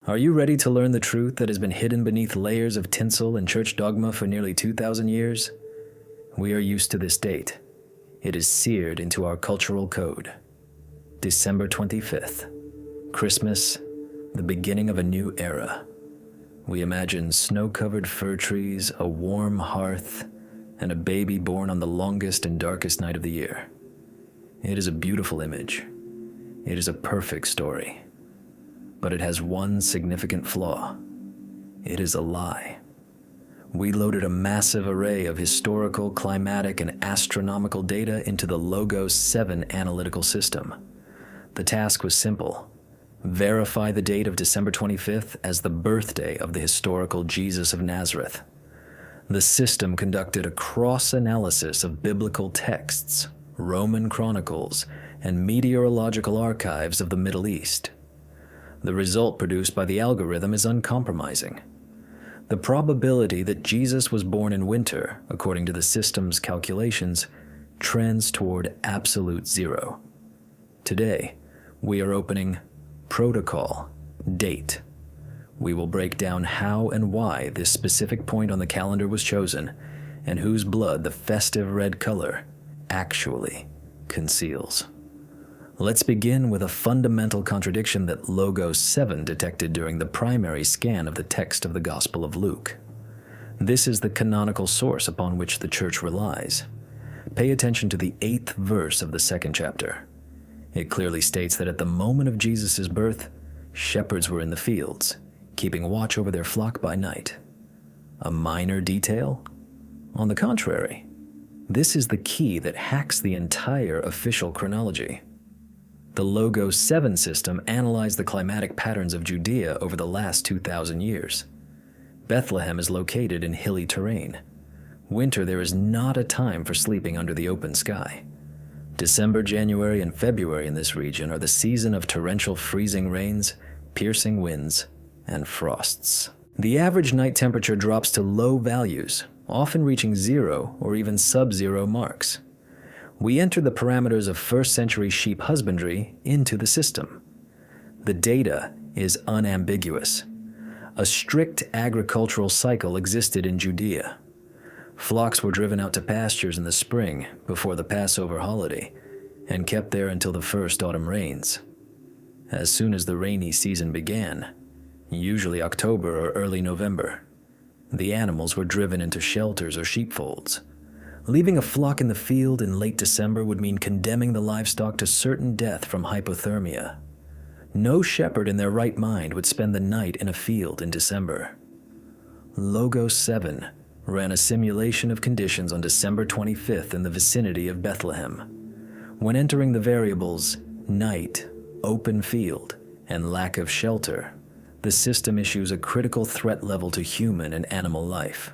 Are you ready to learn the truth that has been hidden beneath layers of tinsel and church dogma for nearly 2,000 years? We are used to this date. It is seared into our cultural code. December 25th, Christmas, the beginning of a new era. We imagine snow-covered fir trees, a warm hearth, and a baby born on the longest and darkest night of the year. It is a beautiful image. It is a perfect story. But it has one significant flaw. It is a lie. We loaded a massive array of historical, climatic, and astronomical data into the Logos 7 analytical system. The task was simple. Verify the date of December 25th as the birthday of the historical Jesus of Nazareth. The system conducted a cross-analysis of biblical texts, Roman chronicles, and meteorological archives of the Middle East. The result produced by the algorithm is uncompromising. The probability that Jesus was born in winter, according to the system's calculations, trends toward absolute zero. Today, we are opening Protocol Date. We will break down how and why this specific point on the calendar was chosen, and whose blood the festive red color actually conceals. Let's begin with a fundamental contradiction that Logos 7 detected during the primary scan of the text of the Gospel of Luke. This is the canonical source upon which the Church relies. Pay attention to the 8th verse of the 2nd chapter. It clearly states that at the moment of Jesus' birth, shepherds were in the fields, keeping watch over their flock by night. A minor detail? On the contrary, this is the key that hacks the entire official chronology. The Logos 7 system analyzed the climatic patterns of Judea over the last 2,000 years. Bethlehem is located in hilly terrain. Winter there is not a time for sleeping under the open sky. December, January, and February in this region are the season of torrential freezing rains, piercing winds, and frosts. The average night temperature drops to low values, often reaching 0 or even sub-zero marks. We enter the parameters of first-century sheep husbandry into the system. The data is unambiguous. A strict agricultural cycle existed in Judea. Flocks were driven out to pastures in the spring before the Passover holiday and kept there until the first autumn rains. As soon as the rainy season began, usually October or early November, the animals were driven into shelters or sheepfolds. Leaving a flock in the field in late December would mean condemning the livestock to certain death from hypothermia. No shepherd in their right mind would spend the night in a field in December. Logos 7 ran a simulation of conditions on December 25th in the vicinity of Bethlehem. When entering the variables night, open field, and lack of shelter, the system issues a critical threat level to human and animal life.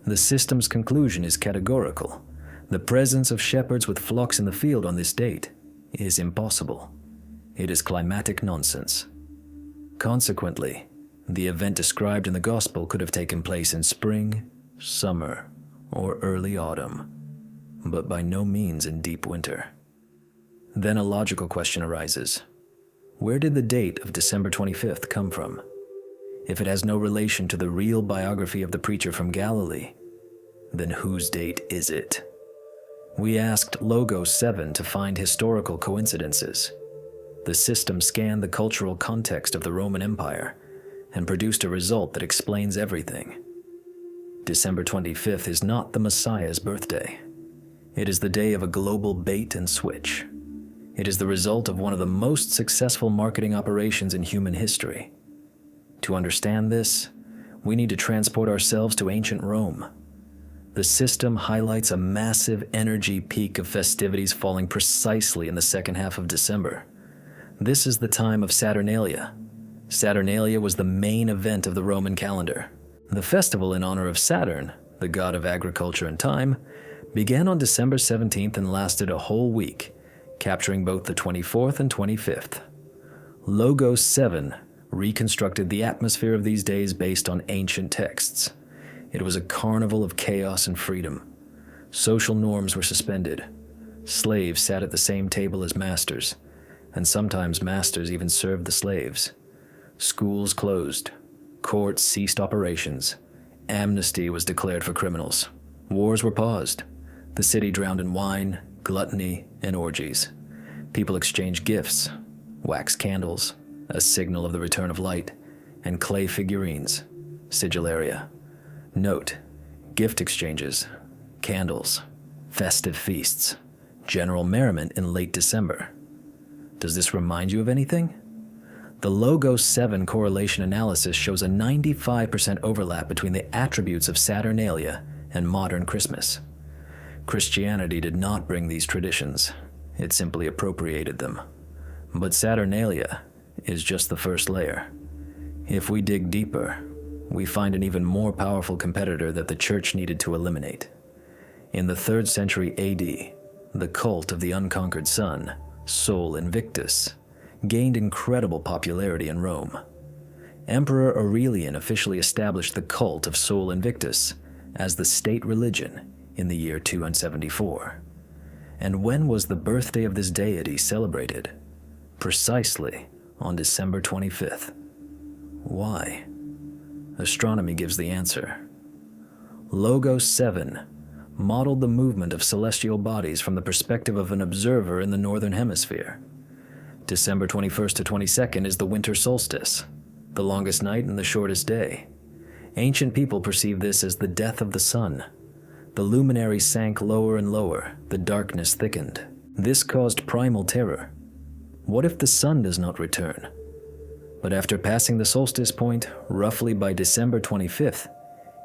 The system's conclusion is categorical. The presence of shepherds with flocks in the field on this date is impossible. It is climatic nonsense. Consequently, the event described in the Gospel could have taken place in spring, summer, or early autumn, but by no means in deep winter. Then a logical question arises. Where did the date of December 25th come from? If it has no relation to the real biography of the preacher from Galilee, then whose date is it? We asked Logos 7 to find historical coincidences. The system scanned the cultural context of the Roman Empire and produced a result that explains everything. December 25th is not the Messiah's birthday. It is the day of a global bait and switch. It is the result of one of the most successful marketing operations in human history. To understand this, we need to transport ourselves to ancient Rome. The system highlights a massive energy peak of festivities falling precisely in the second half of December. This is the time of Saturnalia. Saturnalia was the main event of the Roman calendar. The festival in honor of Saturn, the god of agriculture and time, began on December 17th and lasted a whole week, capturing both the 24th and 25th. Logos 7 reconstructed the atmosphere of these days based on ancient texts. It was a carnival of chaos and freedom. Social norms were suspended. Slaves sat at the same table as masters, and sometimes masters even served the slaves. Schools closed. Courts ceased operations. Amnesty was declared for criminals. Wars were paused. The city drowned in wine, gluttony, and orgies. People exchanged gifts, wax candles, a signal of the return of light, and clay figurines, sigillaria. Note, gift exchanges, candles, festive feasts, general merriment in late December. Does this remind you of anything? The Logos 7 correlation analysis shows a 95% overlap between the attributes of Saturnalia and modern Christmas. Christianity did not bring these traditions, it simply appropriated them. But Saturnalia is just the first layer. If we dig deeper, we find an even more powerful competitor that the church needed to eliminate. In the 3rd century AD, the cult of the unconquered sun, Sol Invictus, gained incredible popularity in Rome. Emperor Aurelian officially established the cult of Sol Invictus as the state religion in the year 274. And when was the birthday of this deity celebrated? Precisely on December 25th. Why? Astronomy gives the answer. Logos 7 modeled the movement of celestial bodies from the perspective of an observer in the northern hemisphere. December 21st to 22nd is the winter solstice, the longest night and the shortest day. Ancient people perceived this as the death of the sun. The luminary sank lower and lower, the darkness thickened. This caused primal terror. What if the sun does not return? But after passing the solstice point, roughly by December 25th,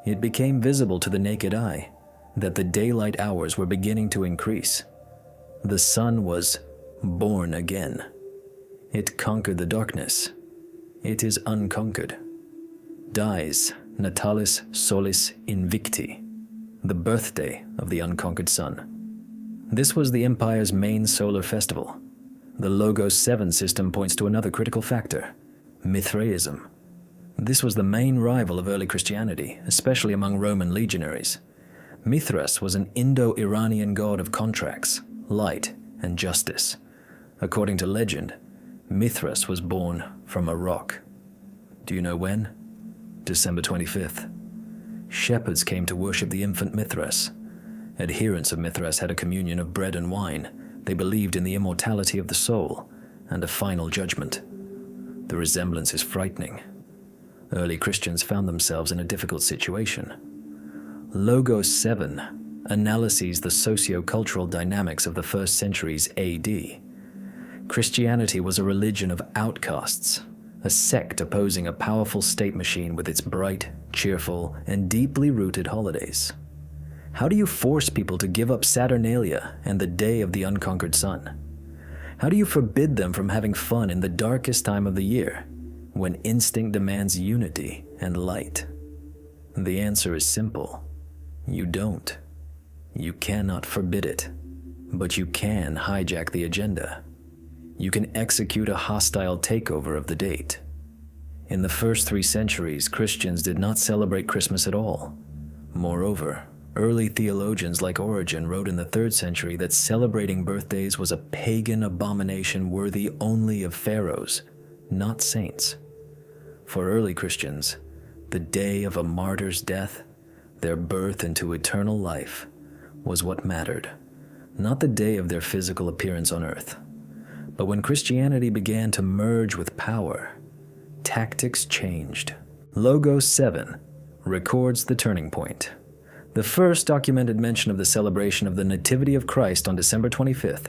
it became visible to the naked eye that the daylight hours were beginning to increase. The sun was born again. It conquered the darkness. It is unconquered. Dies Natalis Solis Invicti, the birthday of the unconquered sun. This was the empire's main solar festival. The Logos 7 system points to another critical factor, Mithraism. This was the main rival of early Christianity, especially among Roman legionaries. Mithras was an Indo-Iranian god of contracts, light, and justice. According to legend, Mithras was born from a rock. Do you know when? December 25th. Shepherds came to worship the infant Mithras. Adherents of Mithras had a communion of bread and wine. They believed in the immortality of the soul and a final judgment. The resemblance is frightening. Early Christians found themselves in a difficult situation. Logos 7 analyses the socio-cultural dynamics of the 1st centuries AD. Christianity was a religion of outcasts, a sect opposing a powerful state machine with its bright, cheerful, and deeply rooted holidays. How do you force people to give up Saturnalia and the day of the unconquered sun? How do you forbid them from having fun in the darkest time of the year, when instinct demands unity and light? The answer is simple. You don't. You cannot forbid it, but you can hijack the agenda. You can execute a hostile takeover of the date. In the first 3 centuries, Christians did not celebrate Christmas at all. Moreover, early theologians like Origen wrote in the 3rd century that celebrating birthdays was a pagan abomination worthy only of pharaohs, not saints. For early Christians, the day of a martyr's death, their birth into eternal life, was what mattered, not the day of their physical appearance on earth. But when Christianity began to merge with power, tactics changed. Logos 7 records the turning point. The first documented mention of the celebration of the Nativity of Christ on December 25th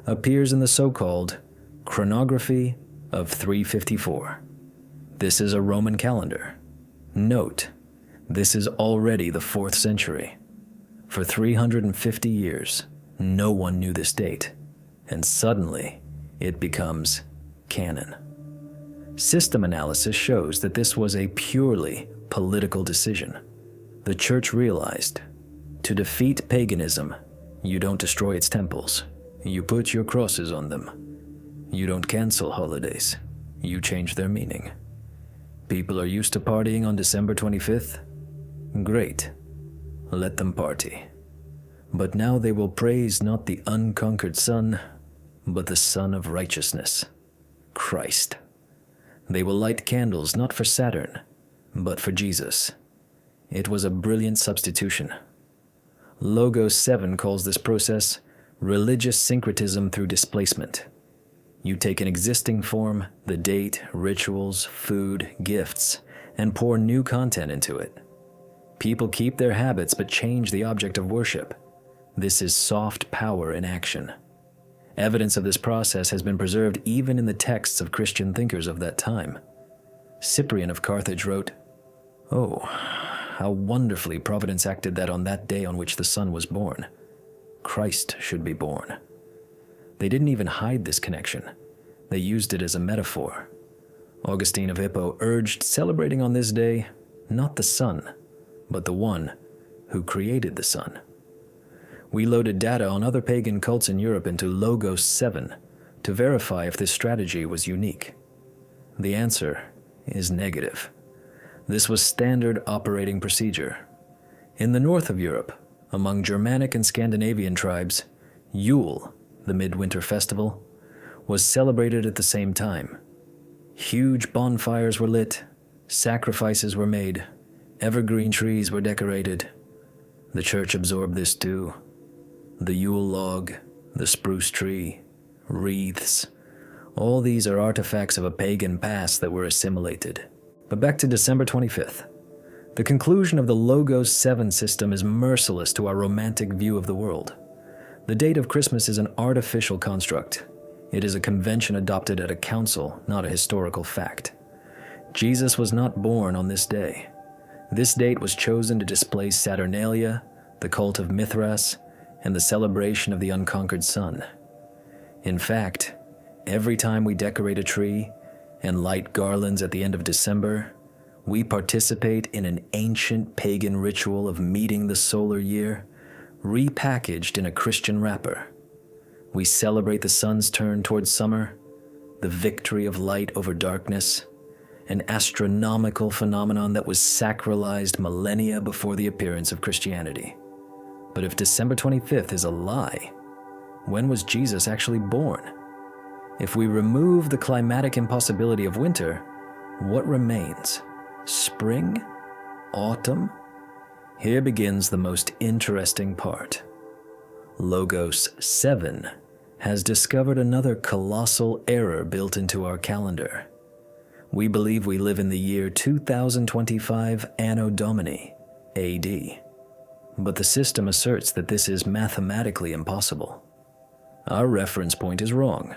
appears in the so-called Chronography of 354. This is a Roman calendar. Note, this is already the 4th century. For 350 years, no one knew this date, and suddenly, it becomes canon. System analysis shows that this was a purely political decision. The church realized, to defeat paganism, you don't destroy its temples, you put your crosses on them. You don't cancel holidays, you change their meaning. People are used to partying on December 25th? Great, let them party. But now they will praise not the unconquered sun, but the Son of Righteousness, Christ. They will light candles not for Saturn, but for Jesus. It was a brilliant substitution. Logos 7 calls this process religious syncretism through displacement. You take an existing form, the date, rituals, food, gifts, and pour new content into it. People keep their habits but change the object of worship. This is soft power in action. Evidence of this process has been preserved even in the texts of Christian thinkers of that time. Cyprian of Carthage wrote, "Oh, how wonderfully Providence acted that on that day on which the Son was born, Christ should be born." They didn't even hide this connection. They used it as a metaphor. Augustine of Hippo urged celebrating on this day not the Son, but the one who created the Son. We loaded data on other pagan cults in Europe into Logos 7 to verify if this strategy was unique. The answer is negative. This was standard operating procedure. In the north of Europe, among Germanic and Scandinavian tribes, Yule, the midwinter festival, was celebrated at the same time. Huge bonfires were lit, sacrifices were made, evergreen trees were decorated. The church absorbed this too. The Yule log, the spruce tree, wreaths, all these are artifacts of a pagan past that were assimilated. But back to December 25th. The conclusion of the Logos 7 system is merciless to our romantic view of the world. The date of Christmas is an artificial construct. It is a convention adopted at a council, not a historical fact. Jesus was not born on this day. This date was chosen to display Saturnalia, the cult of Mithras, and the celebration of the unconquered sun. In fact, every time we decorate a tree and light garlands at the end of December, we participate in an ancient pagan ritual of meeting the solar year, repackaged in a Christian wrapper. We celebrate the sun's turn towards summer, the victory of light over darkness, an astronomical phenomenon that was sacralized millennia before the appearance of Christianity. But if December 25th is a lie, when was Jesus actually born? If we remove the climatic impossibility of winter, what remains? Spring? Autumn? Here begins the most interesting part. Logos 7 has discovered another colossal error built into our calendar. We believe we live in the year 2025 Anno Domini, AD. But the system asserts that this is mathematically impossible. Our reference point is wrong.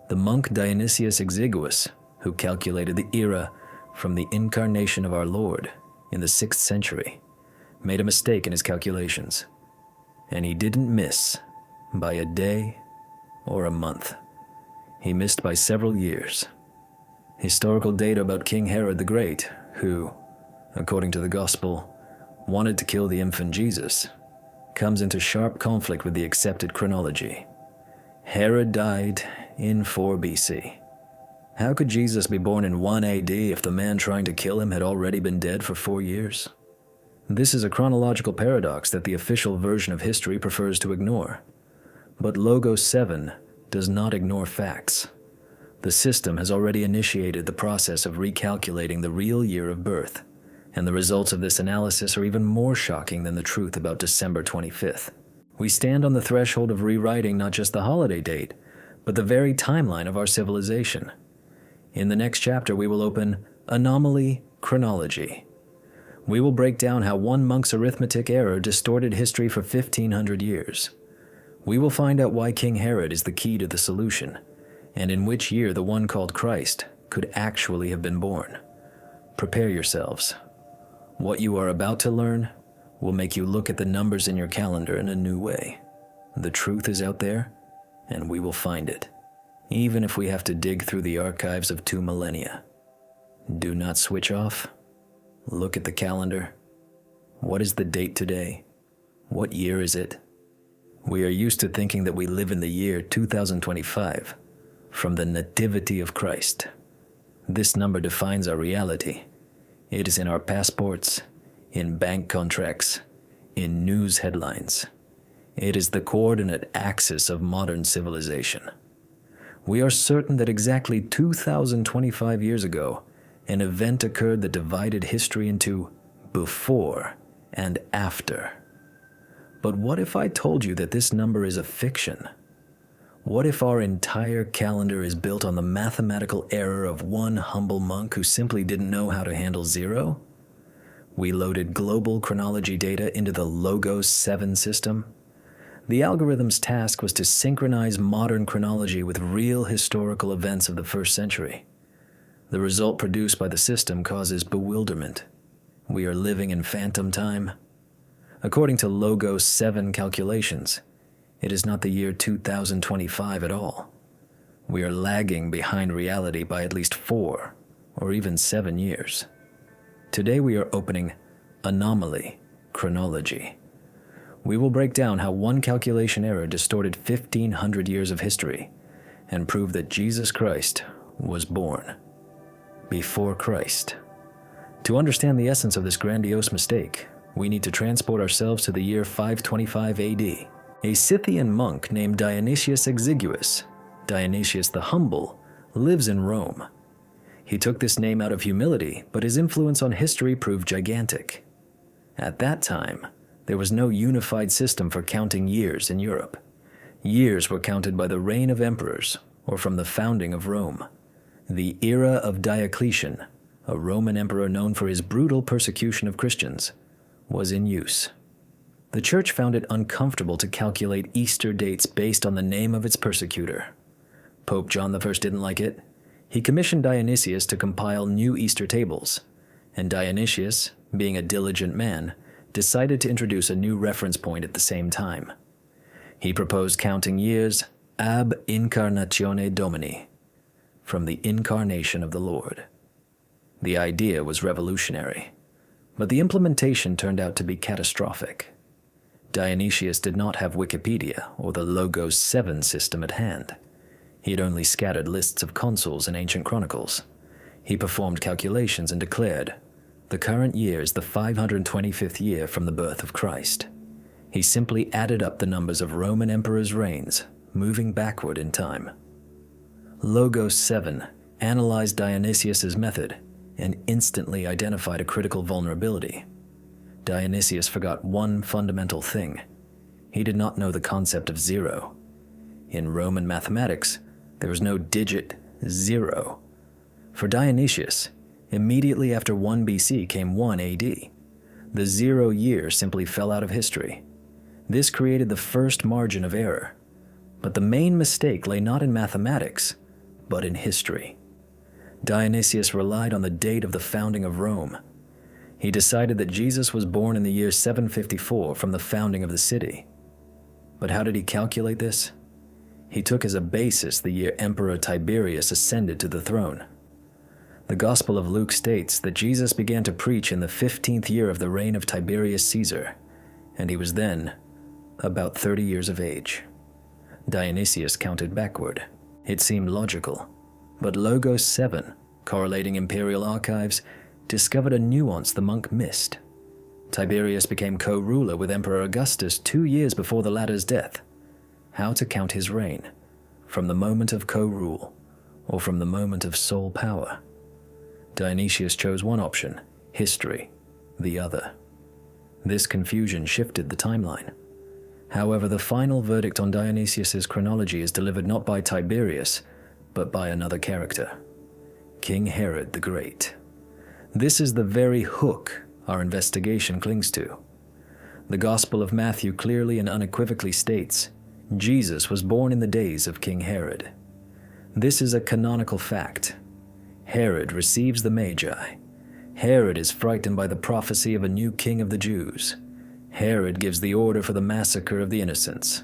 The monk Dionysius Exiguus, who calculated the era from the incarnation of our Lord in the 6th century, made a mistake in his calculations. And he didn't miss by a day or a month. He missed by several years. Historical data about King Herod the Great, who, according to the Gospel, wanted to kill the infant Jesus, comes into sharp conflict with the accepted chronology. Herod died in 4 BC. How could Jesus be born in 1 AD if the man trying to kill him had already been dead for 4 years? This is a chronological paradox that the official version of history prefers to ignore. But Logos 7 does not ignore facts. The system has already initiated the process of recalculating the real year of birth, and the results of this analysis are even more shocking than the truth about December 25th. We stand on the threshold of rewriting not just the holiday date, but the very timeline of our civilization. In the next chapter, we will open Anomaly Chronology. We will break down how one monk's arithmetic error distorted history for 1,500 years. We will find out why King Herod is the key to the solution, and in which year the one called Christ could actually have been born. Prepare yourselves. What you are about to learn will make you look at the numbers in your calendar in a new way. The truth is out there, and we will find it, even if we have to dig through the archives of 2 millennia. Do not switch off. Look at the calendar. What is the date today? What year is it? We are used to thinking that we live in the year 2025, from the nativity of Christ. This number defines our reality. It is in our passports, in bank contracts, in news headlines. It is the coordinate axis of modern civilization. We are certain that exactly 2025 years ago, an event occurred that divided history into before and after. But what if I told you that this number is a fiction? What if our entire calendar is built on the mathematical error of one humble monk who simply didn't know how to handle zero? We loaded global chronology data into the Logos 7 system. The algorithm's task was to synchronize modern chronology with real historical events of the first century. The result produced by the system causes bewilderment. We are living in phantom time. According to Logos 7 calculations, it is not the year 2025 at all. We are lagging behind reality by at least 4 or even 7 years. Today we are opening Anomaly Chronology. We will break down how one calculation error distorted 1,500 years of history and prove that Jesus Christ was born before Christ. To understand the essence of this grandiose mistake, we need to transport ourselves to the year 525 AD. A Scythian monk named Dionysius Exiguus, Dionysius the Humble, lives in Rome. He took this name out of humility, but his influence on history proved gigantic. At that time, there was no unified system for counting years in Europe. Years were counted by the reign of emperors, or from the founding of Rome. The era of Diocletian, a Roman emperor known for his brutal persecution of Christians, was in use. The church found it uncomfortable to calculate Easter dates based on the name of its persecutor. Pope John I didn't like it. He commissioned Dionysius to compile new Easter tables, and Dionysius, being a diligent man, decided to introduce a new reference point at the same time. He proposed counting years ab incarnatione Domini, from the incarnation of the Lord. The idea was revolutionary, but the implementation turned out to be catastrophic. Dionysius did not have Wikipedia or the Logos 7 system at hand. He had only scattered lists of consuls and ancient chronicles. He performed calculations and declared, the current year is the 525th year from the birth of Christ. He simply added up the numbers of Roman emperors' reigns, moving backward in time. Logos 7 analyzed Dionysius's method and instantly identified a critical vulnerability. Dionysius forgot one fundamental thing. He did not know the concept of zero. In Roman mathematics, there was no digit 0. For Dionysius, immediately after 1 BC came 1 AD. The 0 year simply fell out of history. This created the first margin of error. But the main mistake lay not in mathematics, but in history. Dionysius relied on the date of the founding of Rome. He decided that Jesus was born in the year 754 from the founding of the city. But how did he calculate this? He took as a basis the year Emperor Tiberius ascended to the throne. The Gospel of Luke states that Jesus began to preach in the 15th year of the reign of Tiberius Caesar, and he was then about 30 years of age. Dionysius counted backward. It seemed logical, but Logos 7, correlating imperial archives, discovered a nuance the monk missed. Tiberius became co-ruler with Emperor Augustus 2 years before the latter's death. How to count his reign, from the moment of co-rule, or from the moment of sole power? Dionysius chose one option, history, the other. This confusion shifted the timeline. However, the final verdict on Dionysius's chronology is delivered not by Tiberius, but by another character, King Herod the Great. This is the very hook our investigation clings to. The Gospel of Matthew clearly and unequivocally states, Jesus was born in the days of King Herod. This is a canonical fact. Herod receives the Magi. Herod is frightened by the prophecy of a new king of the Jews. Herod gives the order for the massacre of the innocents.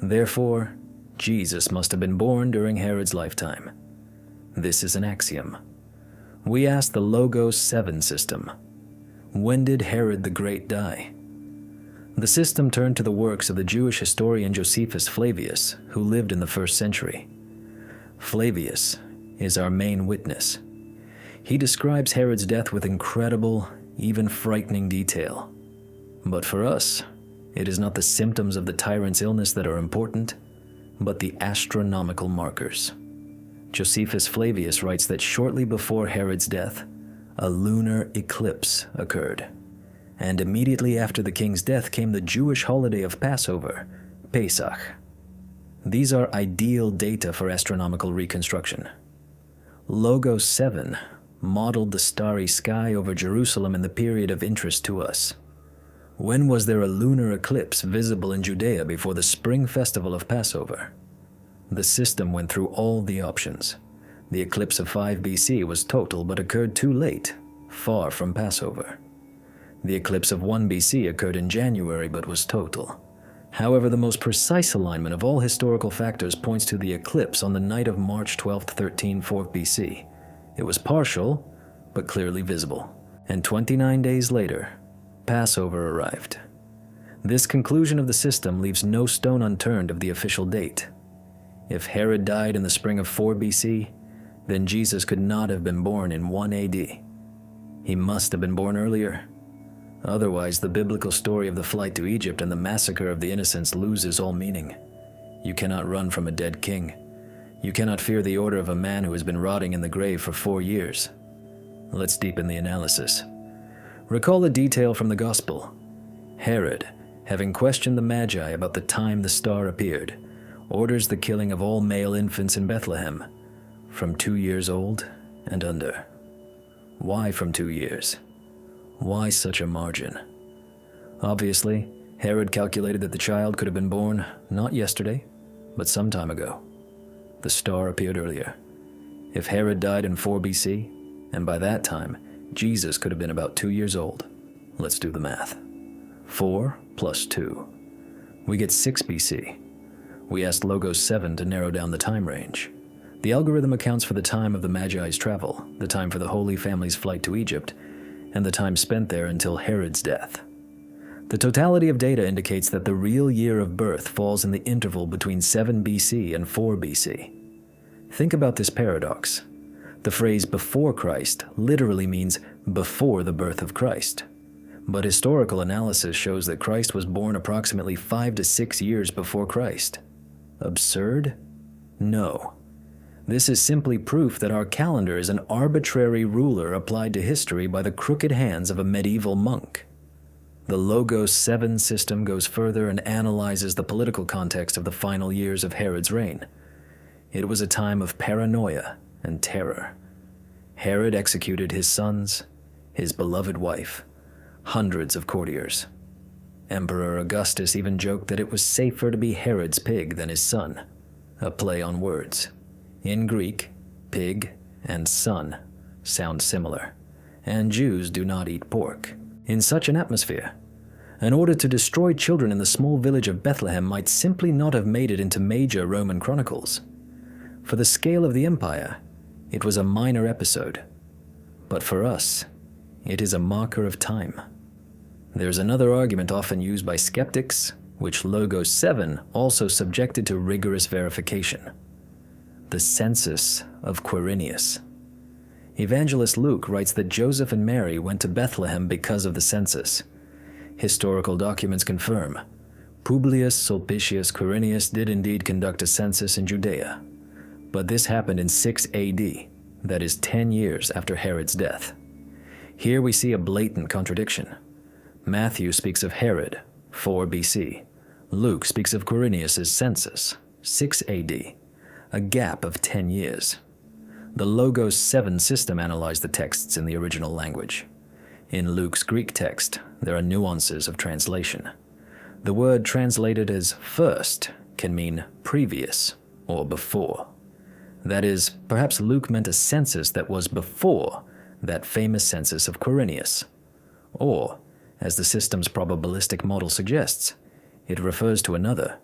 Therefore, Jesus must have been born during Herod's lifetime. This is an axiom. We ask the Logos 7 system, when did Herod the Great die? The system turned to the works of the Jewish historian Josephus Flavius, who lived in the 1st century. Flavius is our main witness. He describes Herod's death with incredible, even frightening detail. But for us, it is not the symptoms of the tyrant's illness that are important, but the astronomical markers. Josephus Flavius writes that shortly before Herod's death, a lunar eclipse occurred, and immediately after the king's death came the Jewish holiday of Passover, Pesach. These are ideal data for astronomical reconstruction. Logos 7 modeled the starry sky over Jerusalem in the period of interest to us. When was there a lunar eclipse visible in Judea before the spring festival of Passover? The system went through all the options. The eclipse of 5 BC was total but occurred too late, far from Passover. The eclipse of 1 BC occurred in January but was total. However, the most precise alignment of all historical factors points to the eclipse on the night of March 12, 13/4 BC. It was partial, but clearly visible. And 29 days later, Passover arrived. This conclusion of the system leaves no stone unturned of the official date. If Herod died in the spring of 4 BC, then Jesus could not have been born in 1 AD. He must have been born earlier. Otherwise, the biblical story of the flight to Egypt and the massacre of the innocents loses all meaning. You cannot run from a dead king. You cannot fear the order of a man who has been rotting in the grave for 4 years. Let's deepen the analysis. Recall a detail from the Gospel. Herod, having questioned the Magi about the time the star appeared, orders the killing of all male infants in Bethlehem, from 2 years old and under. Why from 2 years? Why such a margin? Obviously, Herod calculated that the child could have been born not yesterday, but some time ago. The star appeared earlier. If Herod died in 4 BC, and by that time, Jesus could have been about 2 years old. Let's do the math. 4 plus 2. We get 6 BC. We asked Logos 7 to narrow down the time range. The algorithm accounts for the time of the Magi's travel, the time for the Holy Family's flight to Egypt, and the time spent there until Herod's death. The totality of data indicates that the real year of birth falls in the interval between 7 BC and 4 BC. Think about this paradox. The phrase before Christ literally means before the birth of Christ. But historical analysis shows that Christ was born approximately 5 to 6 years before Christ. Absurd? No. This is simply proof that our calendar is an arbitrary ruler applied to history by the crooked hands of a medieval monk. The Logos 7 system goes further and analyzes the political context of the final years of Herod's reign. It was a time of paranoia and terror. Herod executed his sons, his beloved wife, hundreds of courtiers. Emperor Augustus even joked that it was safer to be Herod's pig than his son, a play on words. In Greek, pig and son sound similar, and Jews do not eat pork. In such an atmosphere, an order to destroy children in the small village of Bethlehem might simply not have made it into major Roman chronicles. For the scale of the empire, it was a minor episode. But for us, it is a marker of time. There's another argument often used by skeptics, which Logos 7 also subjected to rigorous verification. The census of Quirinius. Evangelist Luke writes that Joseph and Mary went to Bethlehem because of the census. Historical documents confirm Publius Sulpicius Quirinius did indeed conduct a census in Judea, but this happened in 6 AD, that is 10 years after Herod's death. Here we see a blatant contradiction. Matthew speaks of Herod, 4 BC. Luke speaks of Quirinius' census, 6 AD, a gap of 10 years. The Logos 7 system analyzed the texts in the original language. In Luke's Greek text, there are nuances of translation. The word translated as first can mean previous or before. That is, perhaps Luke meant a census that was before that famous census of Quirinius. Or, as the system's probabilistic model suggests, it refers to another,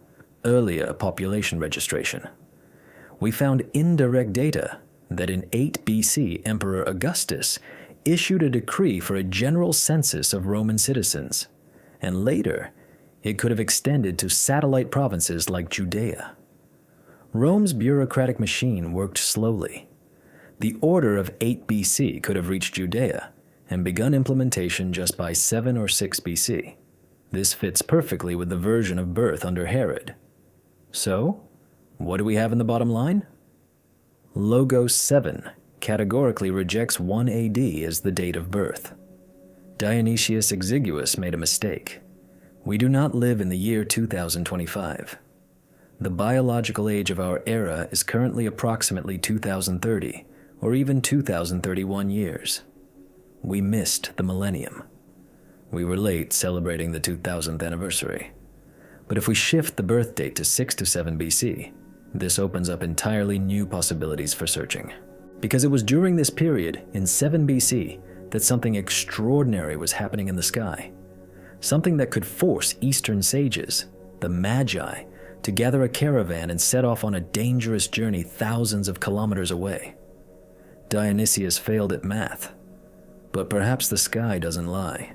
earlier population registration. We found indirect data that in 8 BC, Emperor Augustus issued a decree for a general census of Roman citizens, and later, it could have extended to satellite provinces like Judea. Rome's bureaucratic machine worked slowly. The order of 8 BC could have reached Judea and begun implementation just by 7 or 6 BC. This fits perfectly with the version of birth under Herod. So, what do we have in the bottom line? Logos 7 categorically rejects 1 AD as the date of birth. Dionysius Exiguus made a mistake. We do not live in the year 2025. The biological age of our era is currently approximately 2030, or even 2031 years. We missed the millennium. We were late celebrating the 2000th anniversary. But if we shift the birth date to 6 to 7 BC, this opens up entirely new possibilities for searching. Because it was during this period, in 7 BC, that something extraordinary was happening in the sky. Something that could force Eastern sages, the Magi, to gather a caravan and set off on a dangerous journey thousands of kilometers away. Dionysius failed at math, but perhaps the sky doesn't lie.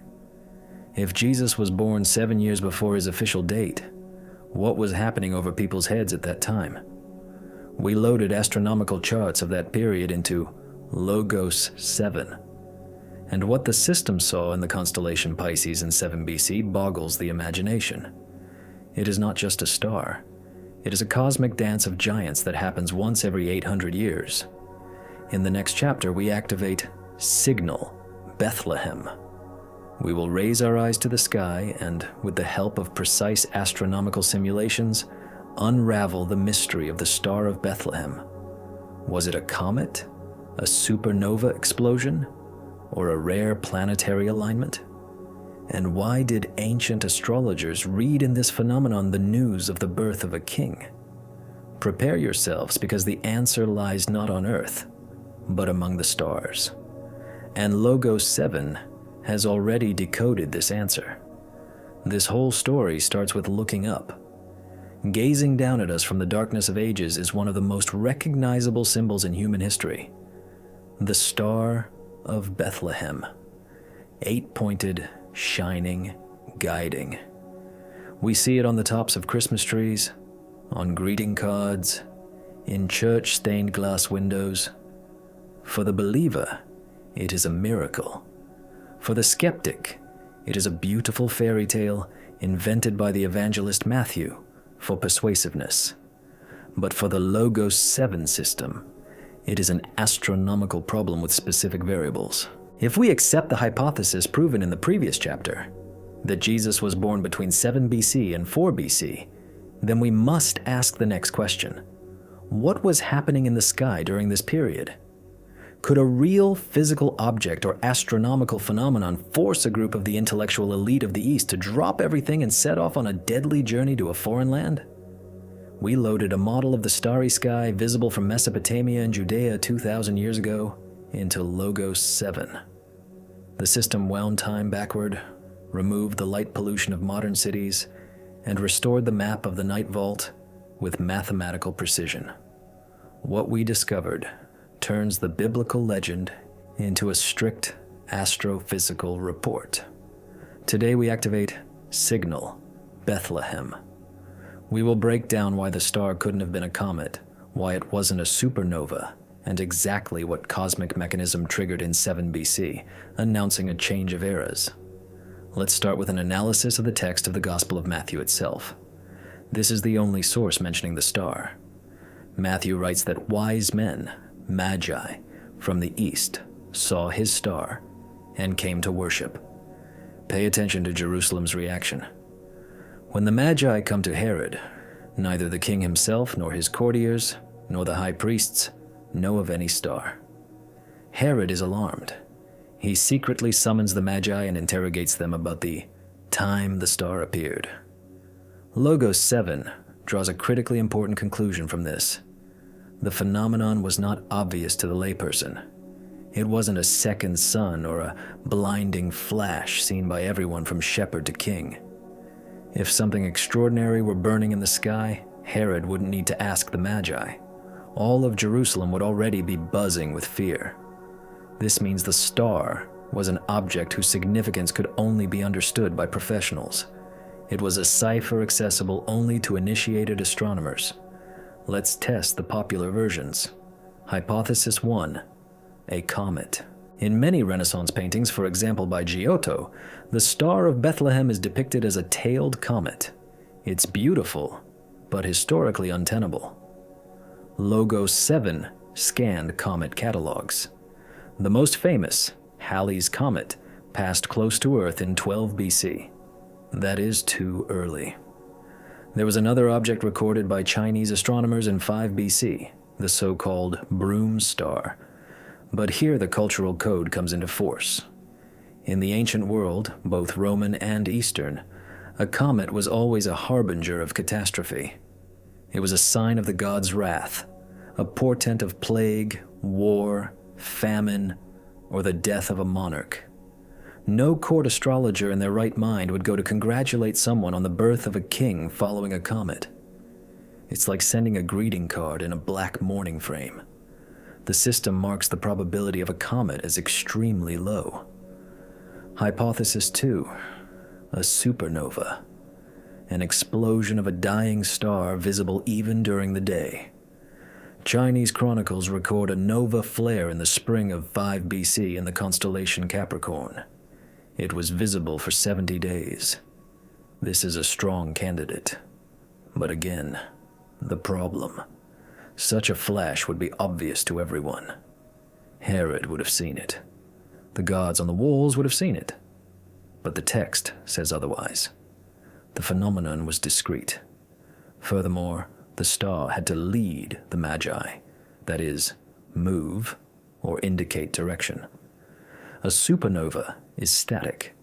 If Jesus was born 7 years before his official date, what was happening over people's heads at that time? We loaded astronomical charts of that period into Logos 7. And what the system saw in the constellation Pisces in 7 BC boggles the imagination. It is not just a star. It is a cosmic dance of giants that happens once every 800 years. In the next chapter, we activate Signal, Bethlehem. We will raise our eyes to the sky and, with the help of precise astronomical simulations, unravel the mystery of the Star of Bethlehem. Was it a comet, a supernova explosion, or a rare planetary alignment? And why did ancient astrologers read in this phenomenon the news of the birth of a king? Prepare yourselves, because the answer lies not on earth, but among the stars. And Logos 7 has already decoded this answer. This whole story starts with looking up. Gazing down at us from the darkness of ages is one of the most recognizable symbols in human history. The Star of Bethlehem. 8-pointed, shining, guiding. We see it on the tops of Christmas trees, on greeting cards, in church stained glass windows. For the believer, it is a miracle. For the skeptic, it is a beautiful fairy tale invented by the evangelist Matthew for persuasiveness. But for the Logos 7 system, it is an astronomical problem with specific variables. If we accept the hypothesis proven in the previous chapter, that Jesus was born between 7 BC and 4 BC, then we must ask the next question. What was happening in the sky during this period? Could a real physical object or astronomical phenomenon force a group of the intellectual elite of the East to drop everything and set off on a deadly journey to a foreign land? We loaded a model of the starry sky visible from Mesopotamia and Judea 2,000 years ago into Logos 7. The system wound time backward, removed the light pollution of modern cities, and restored the map of the night vault with mathematical precision. What we discovered turns the biblical legend into a strict astrophysical report. Today we activate Signal, Bethlehem. We will break down why the star couldn't have been a comet, why it wasn't a supernova, and exactly what cosmic mechanism triggered in 7 BC, announcing a change of eras. Let's start with an analysis of the text of the Gospel of Matthew itself. This is the only source mentioning the star. Matthew writes that wise men, Magi, from the east saw his star and came to worship. Pay attention to Jerusalem's reaction. When the Magi come to Herod, neither the king himself nor his courtiers nor the high priests know of any star. Herod is alarmed. He secretly summons the Magi and interrogates them about the time the star appeared. Logos 7 draws a critically important conclusion from this. The phenomenon was not obvious to the layperson. It wasn't a second sun or a blinding flash seen by everyone from shepherd to king. If something extraordinary were burning in the sky, Herod wouldn't need to ask the Magi. All of Jerusalem would already be buzzing with fear. This means the star was an object whose significance could only be understood by professionals. It was a cipher accessible only to initiated astronomers. Let's test the popular versions. Hypothesis 1, a comet. In many Renaissance paintings, for example by Giotto, the Star of Bethlehem is depicted as a tailed comet. It's beautiful, but historically untenable. Logos 7 scanned comet catalogs. The most famous, Halley's Comet, passed close to Earth in 12 BC. That is too early. There was another object recorded by Chinese astronomers in 5 BC, the so-called Broom Star. But here the cultural code comes into force. In the ancient world, both Roman and Eastern, a comet was always a harbinger of catastrophe. It was a sign of the god's wrath, a portent of plague, war, famine, or the death of a monarch. No court astrologer in their right mind would go to congratulate someone on the birth of a king following a comet. It's like sending a greeting card in a black mourning frame. The system marks the probability of a comet as extremely low. Hypothesis 2. A supernova. An explosion of a dying star visible even during the day. Chinese chronicles record a nova flare in the spring of 5 BC in the constellation Capricorn. It was visible for 70 days. This is a strong candidate. But again, the problem. Such a flash would be obvious to everyone. Herod would have seen it. The gods on the walls would have seen it. But the text says otherwise. The phenomenon was discrete. Furthermore, the star had to lead the Magi, that is, move or indicate direction. A supernova is static.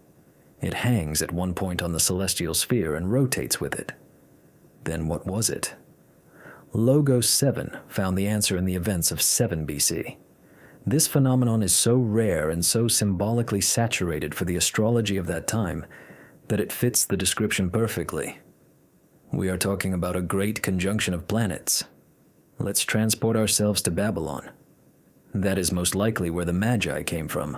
It hangs at one point on the celestial sphere and rotates with it. Then what was it? Logos 7 found the answer in the events of 7 BC. This phenomenon is so rare and so symbolically saturated for the astrology of that time that it fits the description perfectly. We are talking about a great conjunction of planets. Let's transport ourselves to Babylon. That is most likely where the Magi came from.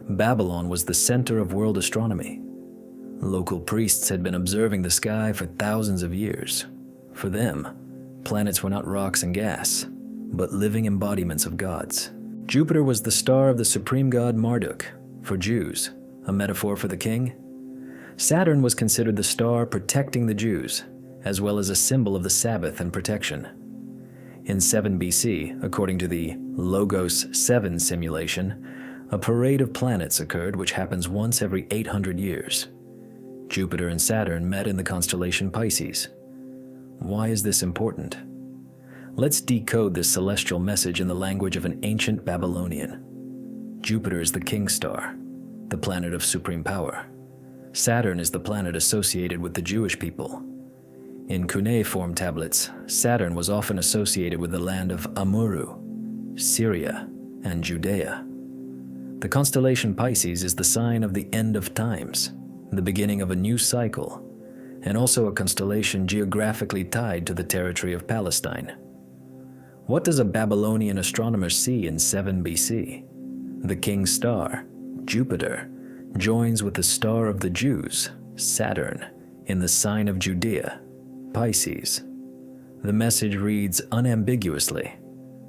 Babylon was the center of world astronomy. Local priests had been observing the sky for thousands of years. For them, planets were not rocks and gas, but living embodiments of gods. Jupiter was the star of the supreme god Marduk, for Jews, a metaphor for the king. Saturn was considered the star protecting the Jews, as well as a symbol of the Sabbath and protection. In 7 BC, according to the Logos 7 simulation, a parade of planets occurred which happens once every 800 years. Jupiter and Saturn met in the constellation Pisces. Why is this important? Let's decode this celestial message in the language of an ancient Babylonian. Jupiter is the king star, the planet of supreme power. Saturn is the planet associated with the Jewish people. In cuneiform tablets, Saturn was often associated with the land of Amurru, Syria, and Judea. The constellation Pisces is the sign of the end of times, the beginning of a new cycle, and also a constellation geographically tied to the territory of Palestine. What does a Babylonian astronomer see in 7 BC? The king star, Jupiter, joins with the star of the Jews, Saturn, in the sign of Judea, Pisces. The message reads unambiguously,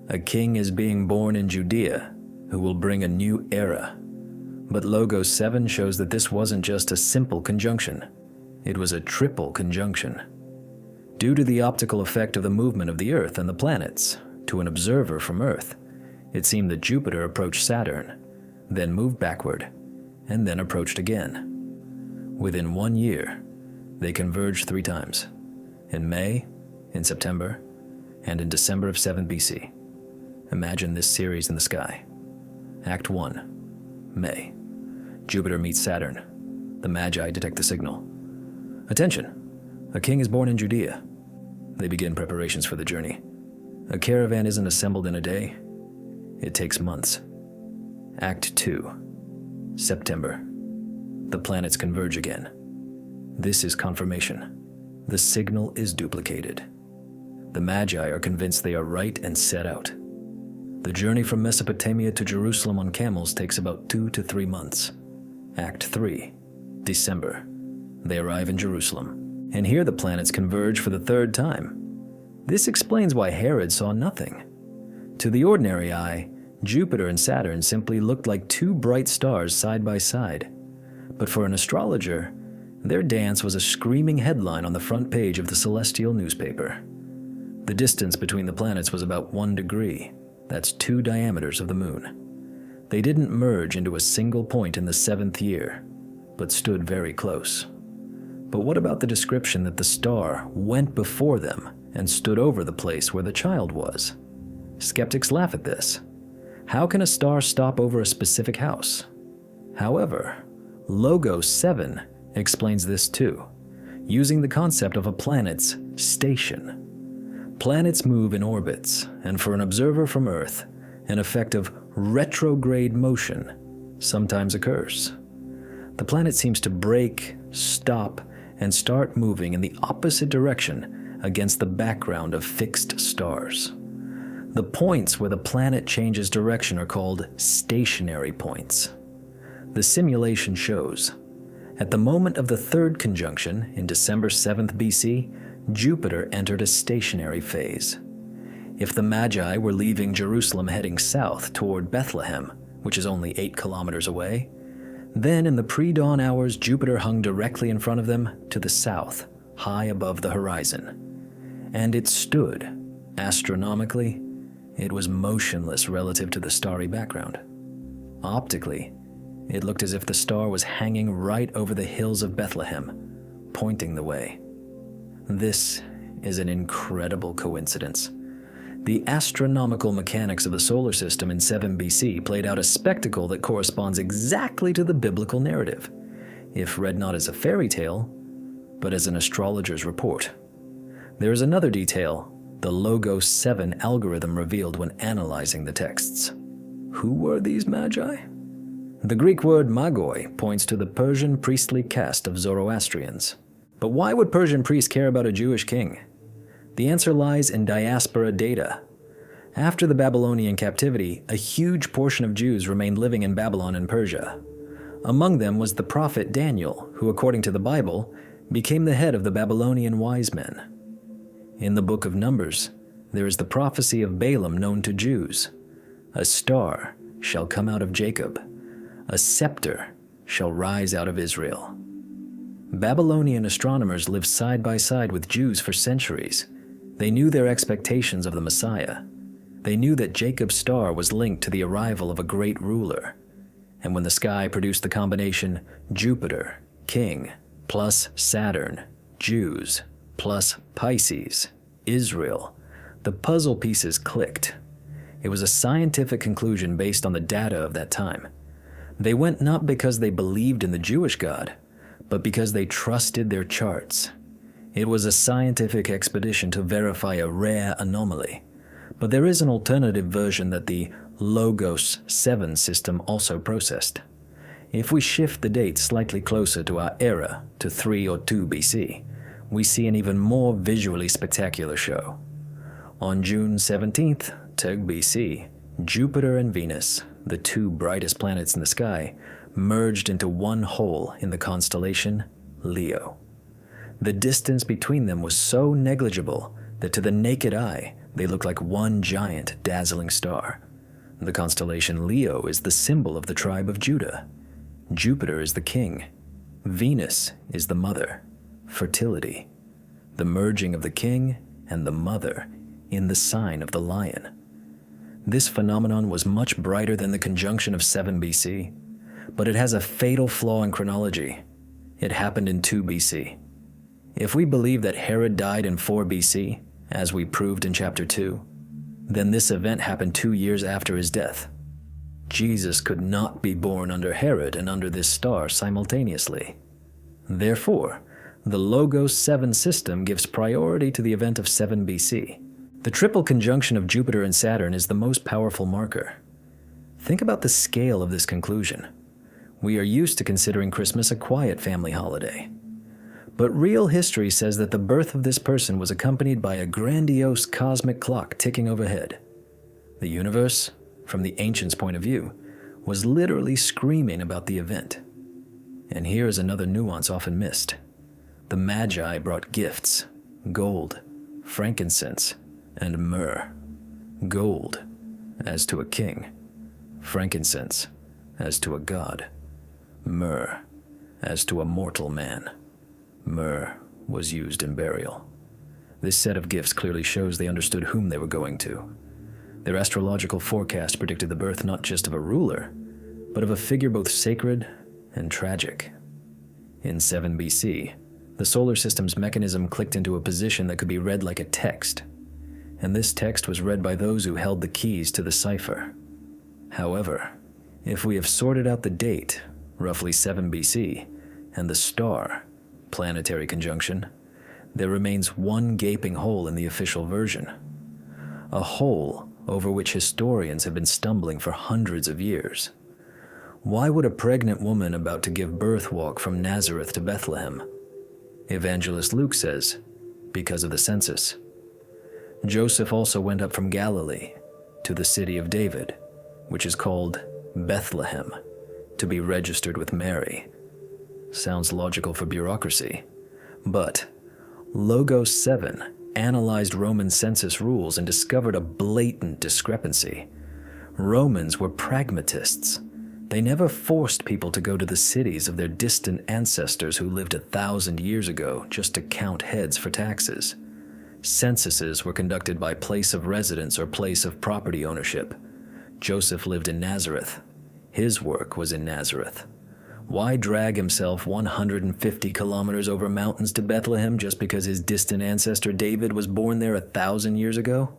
a king is being born in Judea who will bring a new era. But Logos 7 shows that this wasn't just a simple conjunction. It was a triple conjunction. Due to the optical effect of the movement of the Earth and the planets, to an observer from Earth, it seemed that Jupiter approached Saturn, then moved backward, and then approached again. Within 1 year, they converged 3 times, in May, in September, and in December of 7 BC. Imagine this series in the sky. Act 1, May. Jupiter meets Saturn. The Magi detect the signal. Attention! A king is born in Judea. They begin preparations for the journey. A caravan isn't assembled in a day. It takes months. Act 2, September. The planets converge again. This is confirmation. The signal is duplicated. The Magi are convinced they are right and set out. The journey from Mesopotamia to Jerusalem on camels takes about 2 to 3 months. Act 3, December. They arrive in Jerusalem, and here the planets converge for the 3rd time. This explains why Herod saw nothing. To the ordinary eye, Jupiter and Saturn simply looked like 2 bright stars side by side. But for an astrologer, their dance was a screaming headline on the front page of the celestial newspaper. The distance between the planets was about 1 degree, That's 2 diameters of the moon. They didn't merge into a single point in the 7th year, but stood very close. But what about the description that the star went before them and stood over the place where the child was? Skeptics laugh at this. How can a star stop over a specific house? However, Logos 7 explains this too, using the concept of a planet's station. Planets move in orbits, and for an observer from Earth, an effect of retrograde motion sometimes occurs. The planet seems to break, stop, and start moving in the opposite direction against the background of fixed stars. The points where the planet changes direction are called stationary points. The simulation shows, at the moment of the 3rd conjunction in December 7th BC, Jupiter entered a stationary phase. If the Magi were leaving Jerusalem heading south toward Bethlehem, which is only 8 kilometers away, then in the pre-dawn hours Jupiter hung directly in front of them to the south, high above the horizon. And it stood, astronomically, it was motionless relative to the starry background. Optically, it looked as if the star was hanging right over the hills of Bethlehem, pointing the way. This is an incredible coincidence. The astronomical mechanics of the solar system in 7 BC played out a spectacle that corresponds exactly to the biblical narrative, if read not as a fairy tale, but as an astrologer's report. There is another detail the Logos 7 algorithm revealed when analyzing the texts. Who were these Magi? The Greek word magoi points to the Persian priestly caste of Zoroastrians. But why would Persian priests care about a Jewish king? The answer lies in diaspora data. After the Babylonian captivity, a huge portion of Jews remained living in Babylon and Persia. Among them was the prophet Daniel, who, according to the Bible, became the head of the Babylonian wise men. In the book of Numbers, there is the prophecy of Balaam known to Jews. A star shall come out of Jacob. A scepter shall rise out of Israel. Babylonian astronomers lived side by side with Jews for centuries. They knew their expectations of the Messiah. They knew that Jacob's star was linked to the arrival of a great ruler. And when the sky produced the combination Jupiter, King, plus Saturn, Jews, plus Pisces, Israel, the puzzle pieces clicked. It was a scientific conclusion based on the data of that time. They went not because they believed in the Jewish God, but because they trusted their charts. It was a scientific expedition to verify a rare anomaly. But there is an alternative version that the Logos 7 system also processed. If we shift the date slightly closer to our era, to 3 or 2 BC, we see an even more visually spectacular show. On June 17th, Teg BC, Jupiter and Venus, the 2 brightest planets in the sky, merged into one hole in the constellation Leo. The distance between them was so negligible that to the naked eye, they looked like one giant, dazzling star. The constellation Leo is the symbol of the tribe of Judah. Jupiter is the king. Venus is the mother, fertility. The merging of the king and the mother in the sign of the lion. This phenomenon was much brighter than the conjunction of 7 BC, but it has a fatal flaw in chronology. It happened in 2 BC. If we believe that Herod died in 4 BC, as we proved in chapter 2, then this event happened 2 years after his death. Jesus could not be born under Herod and under this star simultaneously. Therefore, the Logos 7 system gives priority to the event of 7 BC. The triple conjunction of Jupiter and Saturn is the most powerful marker. Think about the scale of this conclusion. We are used to considering Christmas a quiet family holiday. But real history says that the birth of this person was accompanied by a grandiose cosmic clock ticking overhead. The universe, from the ancients' point of view, was literally screaming about the event. And here is another nuance often missed. The Magi brought gifts, gold, frankincense, and myrrh. Gold, as to a king. Frankincense, as to a god. Myrrh, as to a mortal man. Myrrh was used in burial. This set of gifts clearly shows they understood whom they were going to. Their astrological forecast predicted the birth not just of a ruler, but of a figure both sacred and tragic. In 7 BC, the solar system's mechanism clicked into a position that could be read like a text, and this text was read by those who held the keys to the cipher. However, if we have sorted out the date, roughly 7 BC, and the star, planetary conjunction, there remains one gaping hole in the official version. A hole over which historians have been stumbling for hundreds of years. Why would a pregnant woman about to give birth walk from Nazareth to Bethlehem? Evangelist Luke says, because of the census. Joseph also went up from Galilee to the city of David, which is called Bethlehem, to be registered with Mary. Sounds logical for bureaucracy, but Logos 7 analyzed Roman census rules and discovered a blatant discrepancy. Romans were pragmatists. They never forced people to go to the cities of their distant ancestors who lived 1,000 years ago just to count heads for taxes. Censuses were conducted by place of residence or place of property ownership. Joseph lived in Nazareth. His work was in Nazareth. Why drag himself 150 kilometers over mountains to Bethlehem just because his distant ancestor David was born there 1,000 years ago?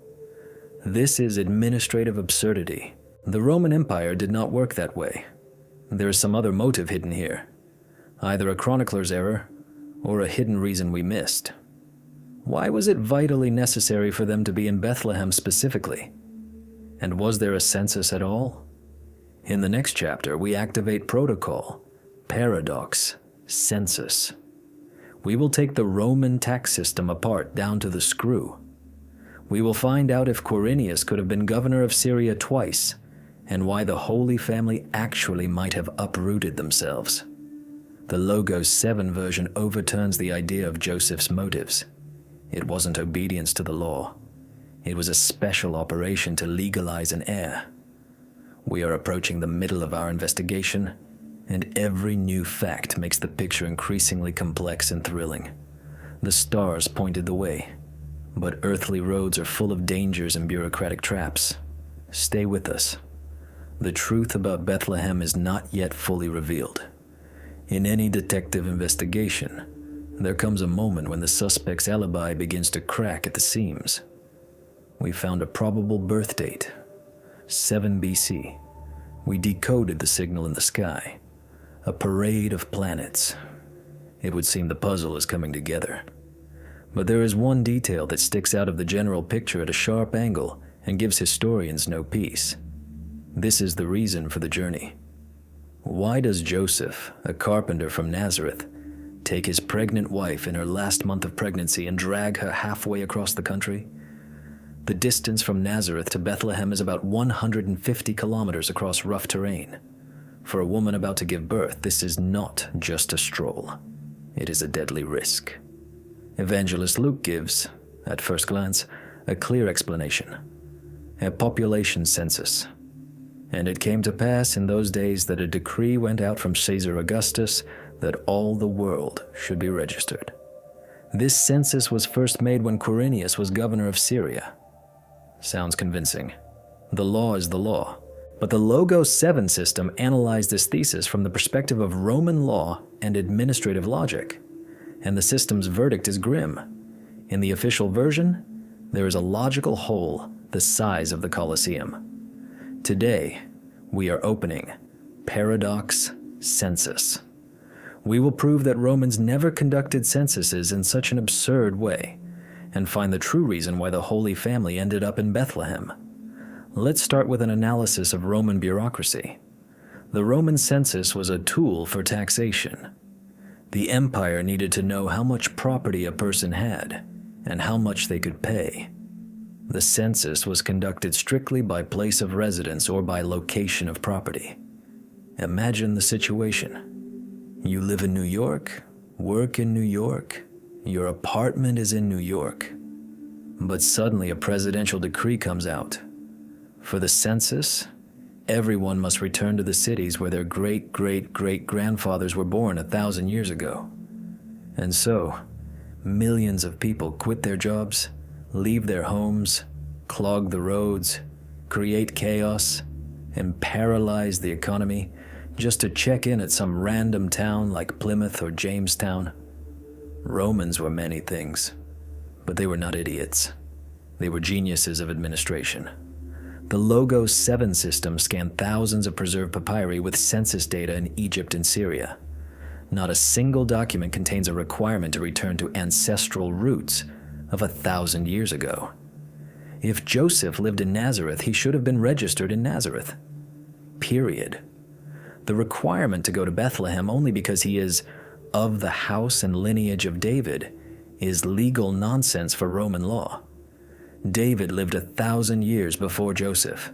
This is administrative absurdity. The Roman Empire did not work that way. There is some other motive hidden here, either a chronicler's error or a hidden reason we missed. Why was it vitally necessary for them to be in Bethlehem specifically? And was there a census at all? In the next chapter, we activate protocol, paradox, census. We will take the Roman tax system apart down to the screw. We will find out if Quirinius could have been governor of Syria twice, and why the Holy Family actually might have uprooted themselves. The Logos 7 version overturns the idea of Joseph's motives. It wasn't obedience to the law. It was a special operation to legalize an heir. We are approaching the middle of our investigation, and every new fact makes the picture increasingly complex and thrilling. The stars pointed the way, but earthly roads are full of dangers and bureaucratic traps. Stay with us. The truth about Bethlehem is not yet fully revealed. In any detective investigation, there comes a moment when the suspect's alibi begins to crack at the seams. We found a probable birth date, 7 BC. We decoded the signal in the sky, a parade of planets. It would seem the puzzle is coming together. But there is one detail that sticks out of the general picture at a sharp angle and gives historians no peace. This is the reason for the journey. Why does Joseph, a carpenter from Nazareth, take his pregnant wife in her last month of pregnancy and drag her halfway across the country? The distance from Nazareth to Bethlehem is about 150 kilometers across rough terrain. For a woman about to give birth, this is not just a stroll. It is a deadly risk. Evangelist Luke gives, at first glance, a clear explanation. A population census. And it came to pass in those days that a decree went out from Caesar Augustus that all the world should be registered. This census was first made when Quirinius was governor of Syria. Sounds convincing. The law is the law. But the Logos 7 system analyzed this thesis from the perspective of Roman law and administrative logic. And the system's verdict is grim. In the official version, there is a logical hole the size of the Colosseum. Today, we are opening Paradox Census. We will prove that Romans never conducted censuses in such an absurd way, and find the true reason why the Holy Family ended up in Bethlehem. Let's start with an analysis of Roman bureaucracy. The Roman census was a tool for taxation. The empire needed to know how much property a person had, and how much they could pay. The census was conducted strictly by place of residence or by location of property. Imagine the situation. You live in New York, work in New York, your apartment is in New York. But suddenly a presidential decree comes out. For the census, everyone must return to the cities where their great-great-great-grandfathers were born 1,000 years ago. And so, millions of people quit their jobs, leave their homes, clog the roads, create chaos, and paralyze the economy just to check in at some random town like Plymouth or Jamestown? Romans were many things, but they were not idiots. They were geniuses of administration. The Logos 7 system scanned thousands of preserved papyri with census data in Egypt and Syria. Not a single document contains a requirement to return to ancestral roots of 1,000 years ago. If Joseph lived in Nazareth, he should have been registered in Nazareth. Period. The requirement to go to Bethlehem only because he is of the house and lineage of David is legal nonsense for Roman law. David lived 1,000 years before Joseph.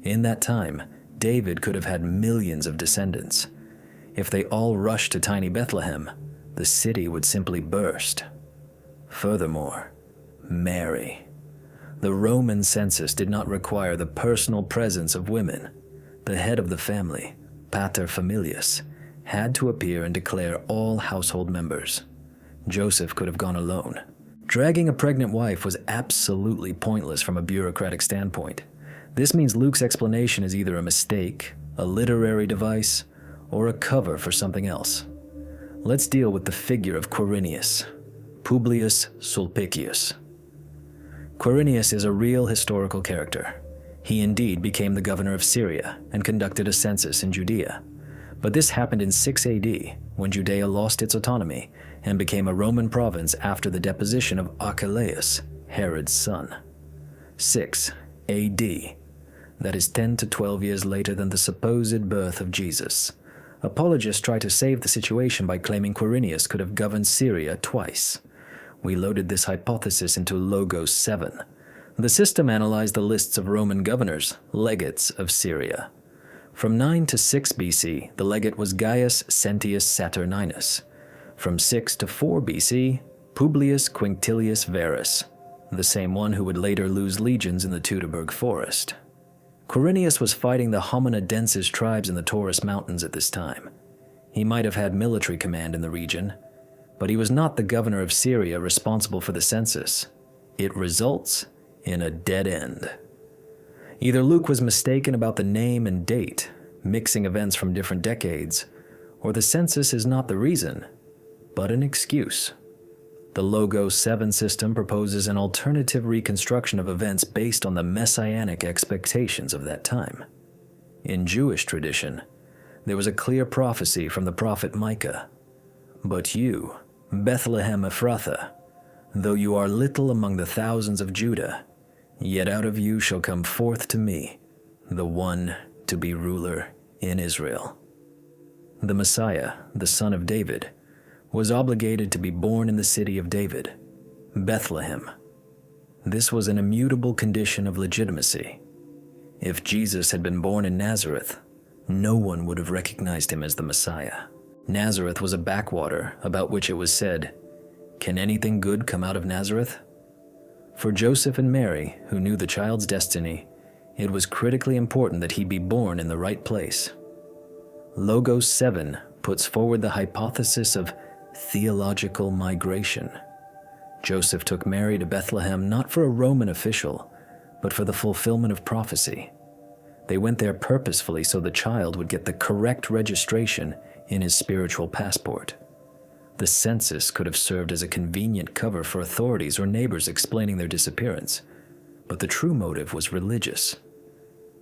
In that time, David could have had millions of descendants. If they all rushed to tiny Bethlehem, the city would simply burst. Furthermore, Mary. The Roman census did not require the personal presence of women. The head of the family, pater familias, had to appear and declare all household members. Joseph could have gone alone. Dragging a pregnant wife was absolutely pointless from a bureaucratic standpoint. This means Luke's explanation is either a mistake, a literary device, or a cover for something else. Let's deal with the figure of Quirinius, Publius Sulpicius. Quirinius is a real historical character. He indeed became the governor of Syria and conducted a census in Judea. But this happened in 6 AD, when Judea lost its autonomy and became a Roman province after the deposition of Archelaus, Herod's son. 6 AD, that is 10 to 12 years later than the supposed birth of Jesus. Apologists try to save the situation by claiming Quirinius could have governed Syria twice. We loaded this hypothesis into Logos 7. The system analyzed the lists of Roman governors, legates of Syria. From 9 to 6 BC, the legate was Gaius Sentius Saturninus. From 6 to 4 BC, Publius Quinctilius Verus, the same one who would later lose legions in the Teutoburg forest. Quirinius was fighting the Homonadenses tribes in the Taurus Mountains at this time. He might have had military command in the region, but he was not the governor of Syria responsible for the census. It results in a dead end. Either Luke was mistaken about the name and date, mixing events from different decades, or the census is not the reason, but an excuse. The Logos 7 system proposes an alternative reconstruction of events based on the messianic expectations of that time. In Jewish tradition, there was a clear prophecy from the prophet Micah. But you, Bethlehem Ephrathah, though you are little among the thousands of Judah, yet out of you shall come forth to me the one to be ruler in Israel. The Messiah, the son of David, was obligated to be born in the city of David, Bethlehem. This was an immutable condition of legitimacy. If Jesus had been born in Nazareth, no one would have recognized him as the Messiah. Nazareth was a backwater about which it was said, "Can anything good come out of Nazareth?" For Joseph and Mary, who knew the child's destiny, it was critically important that he be born in the right place. Logos 7 puts forward the hypothesis of theological migration. Joseph took Mary to Bethlehem not for a Roman official, but for the fulfillment of prophecy. They went there purposefully so the child would get the correct registration in his spiritual passport. The census could have served as a convenient cover for authorities or neighbors explaining their disappearance, but the true motive was religious.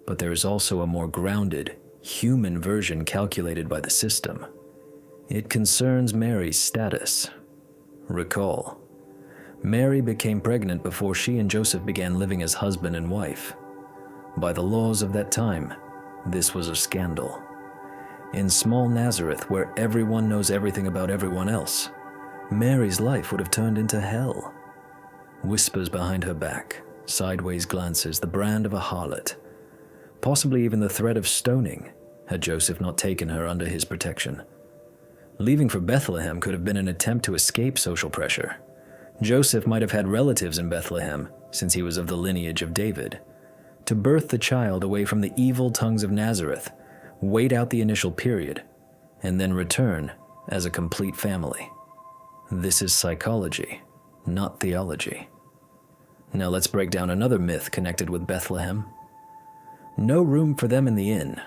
But there is also a more grounded, human version calculated by the system. It concerns Mary's status. Recall, Mary became pregnant before she and Joseph began living as husband and wife. By the laws of that time, this was a scandal. In small Nazareth, where everyone knows everything about everyone else, Mary's life would have turned into hell. Whispers behind her back, sideways glances, the brand of a harlot. Possibly even the threat of stoning, had Joseph not taken her under his protection. Leaving for Bethlehem could have been an attempt to escape social pressure. Joseph might have had relatives in Bethlehem, since he was of the lineage of David. To birth the child away from the evil tongues of Nazareth, wait out the initial period, and then return as a complete family. This is psychology, not theology. Now let's break down another myth connected with Bethlehem. No room for them in the inn.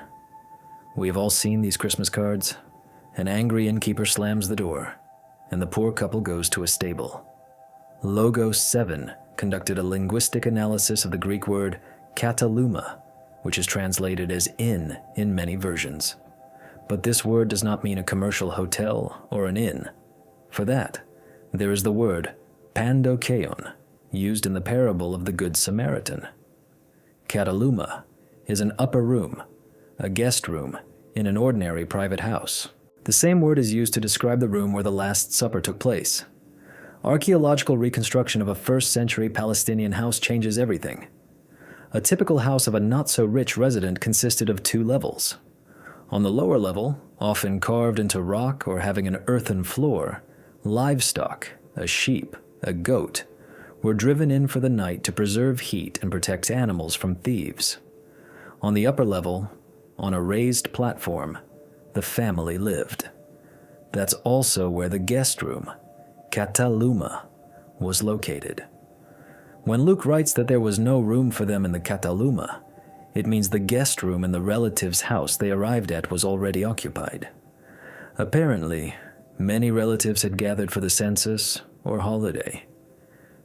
We have all seen these Christmas cards. An angry innkeeper slams the door, and the poor couple goes to a stable. Logos 7 conducted a linguistic analysis of the Greek word kataluma, which is translated as inn in many versions. But this word does not mean a commercial hotel or an inn. For that, there is the word pandokeon, used in the parable of the Good Samaritan. Kataluma is an upper room, a guest room, in an ordinary private house. The same word is used to describe the room where the Last Supper took place. Archaeological reconstruction of a 1st century Palestinian house changes everything. A typical house of a not-so-rich resident consisted of 2 levels. On the lower level, often carved into rock or having an earthen floor, livestock, a sheep, a goat, were driven in for the night to preserve heat and protect animals from thieves. On the upper level, on a raised platform, the family lived. That's also where the guest room, kataluma, was located. When Luke writes that there was no room for them in the kataluma, it means the guest room in the relative's house they arrived at was already occupied. Apparently, many relatives had gathered for the census or holiday,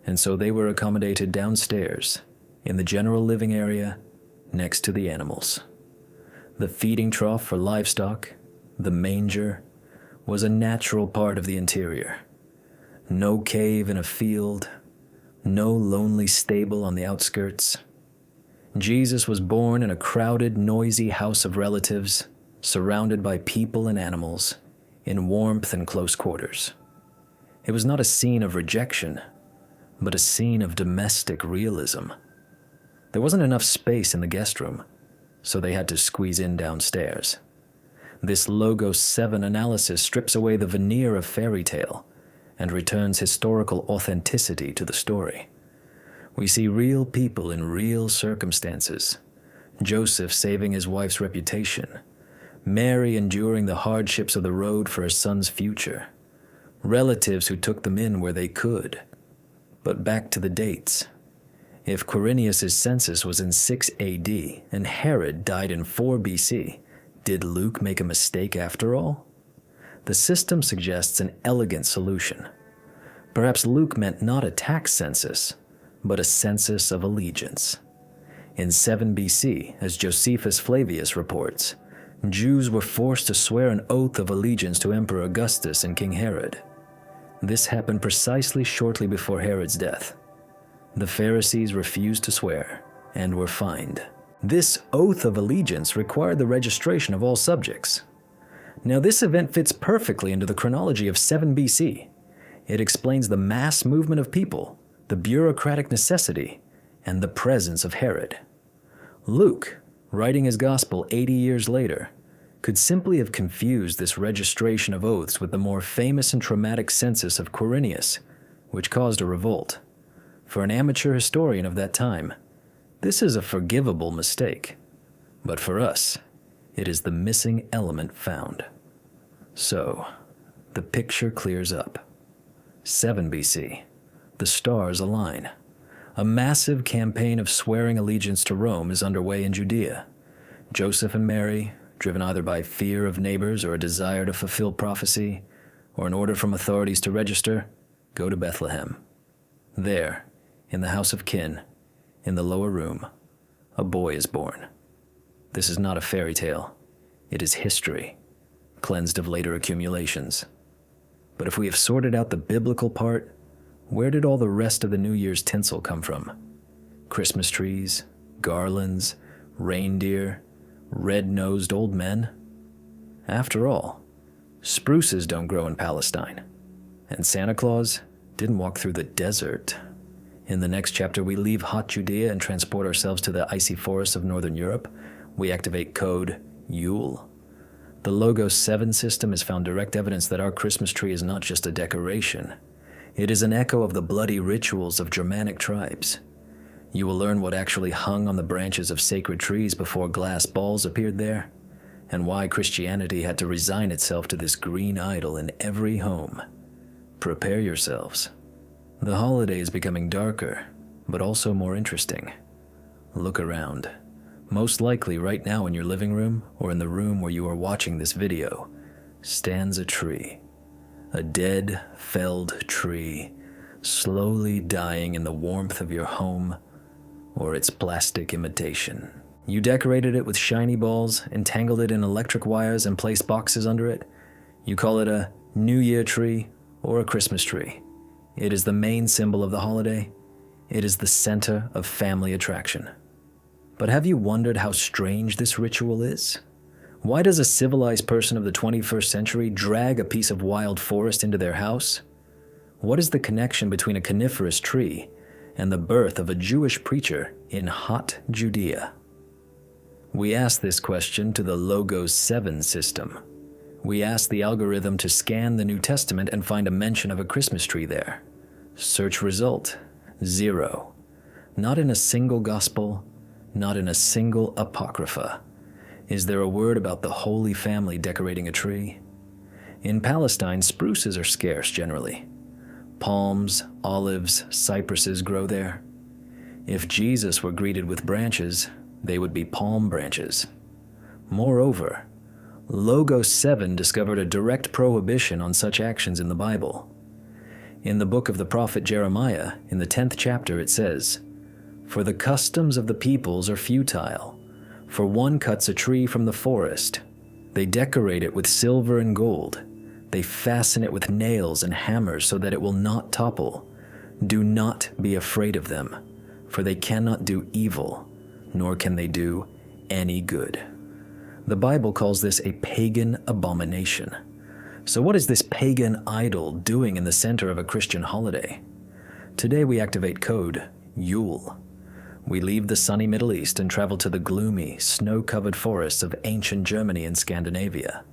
and so they were accommodated downstairs in the general living area next to the animals. The feeding trough for livestock, the manger, was a natural part of the interior. No cave in a field, no lonely stable on the outskirts. Jesus was born in a crowded, noisy house of relatives, surrounded by people and animals, in warmth and close quarters. It was not a scene of rejection, but a scene of domestic realism. There wasn't enough space in the guest room, so they had to squeeze in downstairs. This Logos 7 analysis strips away the veneer of fairy tale and returns historical authenticity to the story. We see real people in real circumstances. Joseph saving his wife's reputation, Mary enduring the hardships of the road for her son's future, relatives who took them in where they could. But back to the dates. If Quirinius' census was in 6 AD and Herod died in 4 BC, did Luke make a mistake after all? The system suggests an elegant solution. Perhaps Luke meant not a tax census, but a census of allegiance. In 7 BC, as Josephus Flavius reports, Jews were forced to swear an oath of allegiance to Emperor Augustus and King Herod. This happened precisely shortly before Herod's death. The Pharisees refused to swear and were fined. This oath of allegiance required the registration of all subjects. Now, this event fits perfectly into the chronology of 7 BC. It explains the mass movement of people, the bureaucratic necessity, and the presence of Herod. Luke, writing his gospel 80 years later, could simply have confused this registration of oaths with the more famous and traumatic census of Quirinius, which caused a revolt. For an amateur historian of that time, this is a forgivable mistake. But for us, it is the missing element found. So, the picture clears up. 7 BC, the stars align. A massive campaign of swearing allegiance to Rome is underway in Judea. Joseph and Mary, driven either by fear of neighbors or a desire to fulfill prophecy, or an order from authorities to register, go to Bethlehem. There, in the house of kin, in the lower room, a boy is born. This is not a fairy tale. It is history, cleansed of later accumulations. But if we have sorted out the biblical part, where did all the rest of the New Year's tinsel come from? Christmas trees, garlands, reindeer, red-nosed old men? After all, spruces don't grow in Palestine, and Santa Claus didn't walk through the desert. In the next chapter, we leave hot Judea and transport ourselves to the icy forests of northern Europe. We activate code Yule. The Logos 7 system has found direct evidence that our Christmas tree is not just a decoration. It is an echo of the bloody rituals of Germanic tribes. You will learn what actually hung on the branches of sacred trees before glass balls appeared there, and why Christianity had to resign itself to this green idol in every home. Prepare yourselves. The holiday is becoming darker, but also more interesting. Look around. Most likely right now in your living room or in the room where you are watching this video stands a tree. A dead, felled tree, slowly dying in the warmth of your home or its plastic imitation. You decorated it with shiny balls, entangled it in electric wires, and placed boxes under it. You call it a New Year tree or a Christmas tree. It is the main symbol of the holiday. It is the center of family attraction. But have you wondered how strange this ritual is? Why does a civilized person of the 21st century drag a piece of wild forest into their house? What is the connection between a coniferous tree and the birth of a Jewish preacher in hot Judea? We asked this question to the Logos 7 system. We asked the algorithm to scan the New Testament and find a mention of a Christmas tree there. Search result, 0. Not in a single gospel, not in a single apocrypha. Is there a word about the Holy Family decorating a tree? In Palestine, spruces are scarce generally. Palms, olives, cypresses grow there. If Jesus were greeted with branches, they would be palm branches. Moreover, Logos 7 discovered a direct prohibition on such actions in the Bible. In the book of the prophet Jeremiah, in the 10th chapter, it says, "For the customs of the peoples are futile. For one cuts a tree from the forest. They decorate it with silver and gold. They fasten it with nails and hammers so that it will not topple. Do not be afraid of them, for they cannot do evil, nor can they do any good." The Bible calls this a pagan abomination. So what is this pagan idol doing in the center of a Christian holiday? Today we activate code Yule. We leave the sunny Middle East and travel to the gloomy, snow-covered forests of ancient Germany and Scandinavia.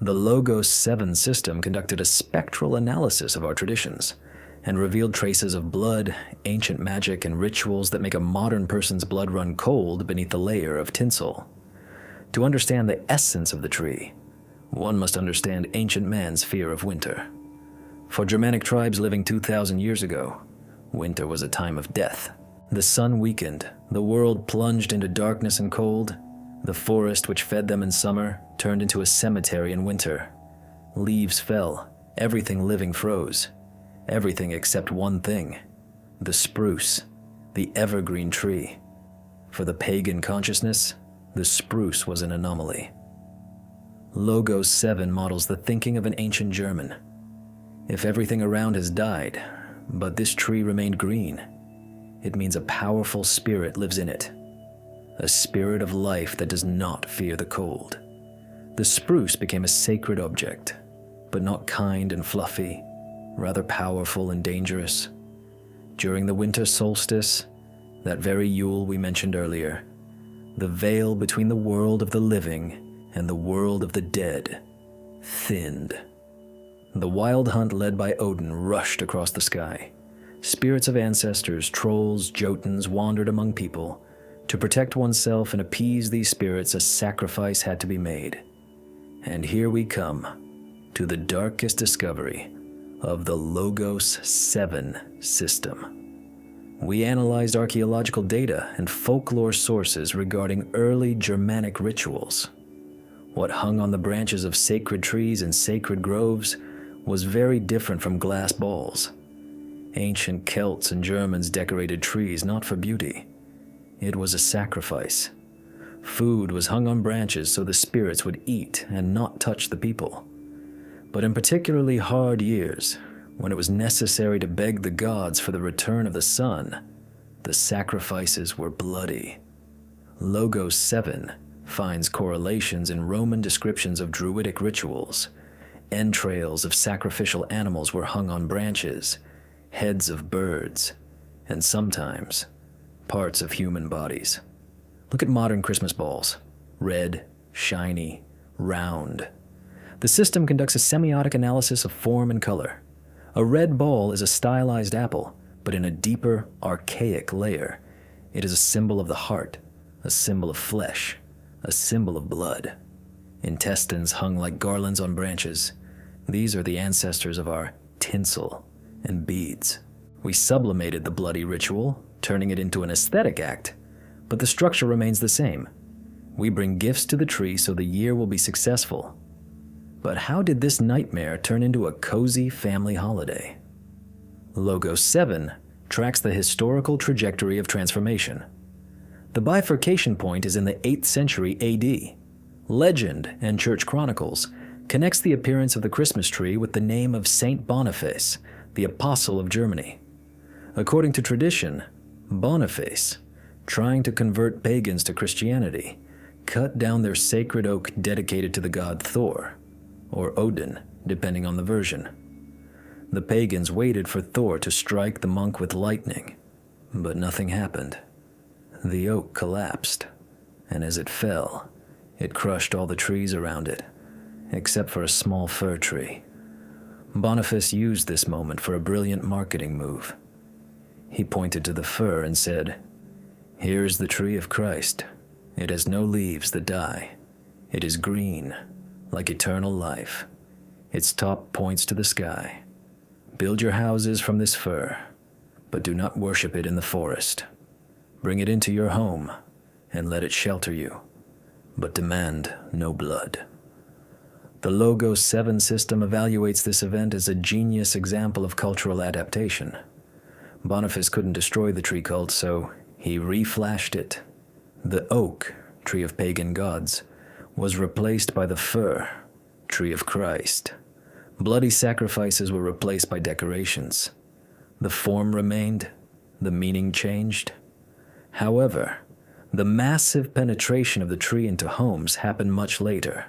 The Logos 7 system conducted a spectral analysis of our traditions and revealed traces of blood, ancient magic, and rituals that make a modern person's blood run cold beneath the layer of tinsel. To understand the essence of the tree, one must understand ancient man's fear of winter. For Germanic tribes living 2,000 years ago, winter was a time of death. The sun weakened, the world plunged into darkness and cold. The forest which fed them in summer turned into a cemetery in winter. Leaves fell, everything living froze. Everything except one thing, the spruce, the evergreen tree. For the pagan consciousness, the spruce was an anomaly. Logos 7 models the thinking of an ancient German. If everything around has died, but this tree remained green, it means a powerful spirit lives in it. A spirit of life that does not fear the cold. The spruce became a sacred object, but not kind and fluffy, rather powerful and dangerous. During the winter solstice, that very Yule we mentioned earlier, the veil between the world of the living and the world of the dead thinned. The wild hunt led by Odin rushed across the sky. Spirits of ancestors, trolls, jotuns wandered among people. To protect oneself and appease these spirits, a sacrifice had to be made. And here we come to the darkest discovery of the Logos 7 system. We analyzed archaeological data and folklore sources regarding early Germanic rituals. What hung on the branches of sacred trees and sacred groves was very different from glass balls. Ancient Celts and Germans decorated trees not for beauty. It was a sacrifice. Food was hung on branches so the spirits would eat and not touch the people. But in particularly hard years, when it was necessary to beg the gods for the return of the sun, the sacrifices were bloody. Logos 7 finds correlations in Roman descriptions of druidic rituals. Entrails of sacrificial animals were hung on branches, heads of birds, and sometimes parts of human bodies. Look at modern Christmas balls. Red, shiny, round. The system conducts a semiotic analysis of form and color. A red ball is a stylized apple, but in a deeper, archaic layer. It is a symbol of the heart, a symbol of flesh, a symbol of blood. Intestines hung like garlands on branches. These are the ancestors of our tinsel and beads. We sublimated the bloody ritual, turning it into an aesthetic act, but the structure remains the same. We bring gifts to the tree so the year will be successful. But how did this nightmare turn into a cozy family holiday? Logo 7 tracks the historical trajectory of transformation. The bifurcation point is in the 8th century AD. Legend and church chronicles connects the appearance of the Christmas tree with the name of Saint Boniface, the Apostle of Germany. According to tradition, Boniface, trying to convert pagans to Christianity, cut down their sacred oak dedicated to the god Thor, or Odin, depending on the version. The pagans waited for Thor to strike the monk with lightning, but nothing happened. The oak collapsed, and as it fell, it crushed all the trees around it, except for a small fir tree. Boniface used this moment for a brilliant marketing move. He pointed to the fir and said, "Here is the tree of Christ. It has no leaves that die. It is green, like eternal life. Its top points to the sky. Build your houses from this fir, but do not worship it in the forest. Bring it into your home and let it shelter you, but demand no blood." The Logo 7 system evaluates this event as a genius example of cultural adaptation. Boniface couldn't destroy the tree cult, so he reflashed it. The oak, tree of pagan gods, was replaced by the fir, tree of Christ. Bloody sacrifices were replaced by decorations. The form remained, the meaning changed. However, the massive penetration of the tree into homes happened much later.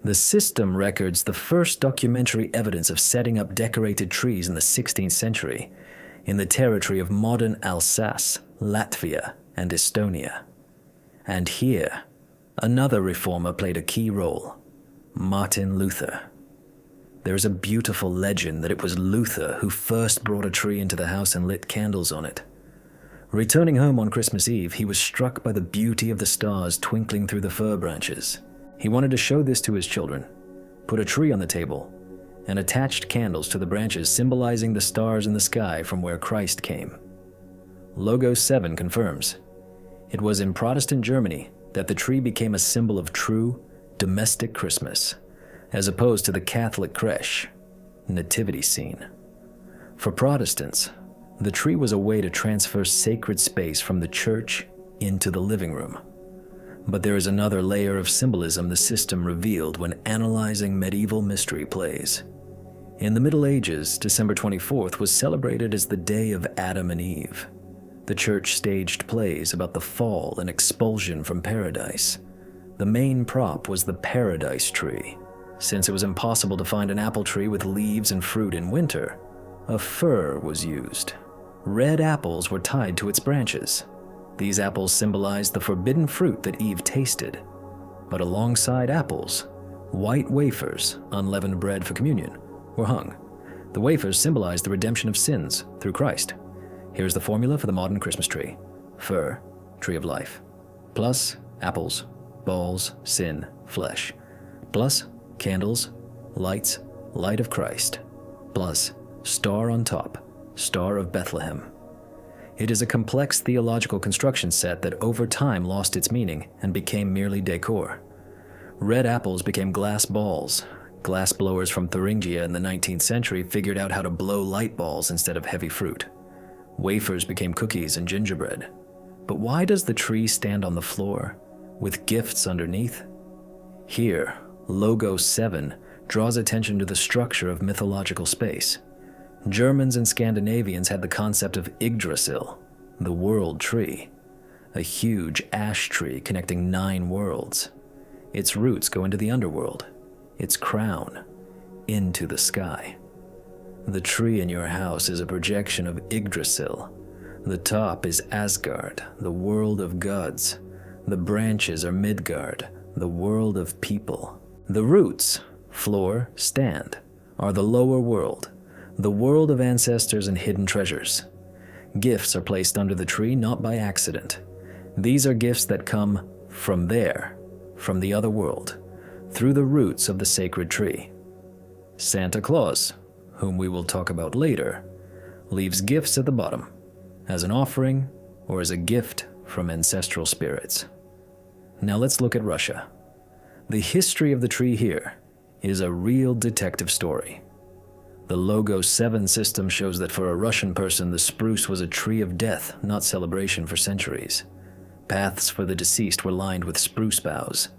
The system records the first documentary evidence of setting up decorated trees in the 16th century in the territory of modern Alsace, Latvia, and Estonia. And here, another reformer played a key role, Martin Luther. There is a beautiful legend that it was Luther who first brought a tree into the house and lit candles on it. Returning home on Christmas Eve, he was struck by the beauty of the stars twinkling through the fir branches. He wanted to show this to his children, put a tree on the table, and attached candles to the branches symbolizing the stars in the sky from where Christ came. Logo 7 confirms. It was in Protestant Germany that the tree became a symbol of true, domestic Christmas, as opposed to the Catholic creche, nativity scene. For Protestants, the tree was a way to transfer sacred space from the church into the living room. But there is another layer of symbolism the system revealed when analyzing medieval mystery plays. In the Middle Ages, December 24th was celebrated as the day of Adam and Eve. The church staged plays about the fall and expulsion from paradise. The main prop was the paradise tree. Since it was impossible to find an apple tree with leaves and fruit in winter, a fir was used. Red apples were tied to its branches. These apples symbolized the forbidden fruit that Eve tasted. But alongside apples, white wafers, unleavened bread for communion, were hung. The wafers symbolized the redemption of sins through Christ. Here's the formula for the modern Christmas tree. Fir, tree of life. Plus apples, balls, sin, flesh. Plus candles, lights, light of Christ. Plus star on top, Star of Bethlehem. It is a complex theological construction set that over time lost its meaning and became merely decor. Red apples became glass balls. Glass blowers from Thuringia in the 19th century figured out how to blow light balls instead of heavy fruit. Wafers became cookies and gingerbread. But why does the tree stand on the floor, with gifts underneath? Here, Logo 7 draws attention to the structure of mythological space. Germans and Scandinavians had the concept of Yggdrasil, the world tree, a huge ash tree connecting 9 worlds. Its roots go into the underworld, its crown into the sky. The tree in your house is a projection of Yggdrasil. The top is Asgard, the world of gods. The branches are Midgard, the world of people. The roots, floor, stand, are the lower world, the world of ancestors and hidden treasures. Gifts are placed under the tree not by accident. These are gifts that come from there, from the other world, through the roots of the sacred tree. Santa Claus, whom we will talk about later, leaves gifts at the bottom, as an offering or as a gift from ancestral spirits. Now let's look at Russia. The history of the tree here is a real detective story. The Logo 7 system shows that for a Russian person, the spruce was a tree of death, not celebration, for centuries. Paths for the deceased were lined with spruce boughs.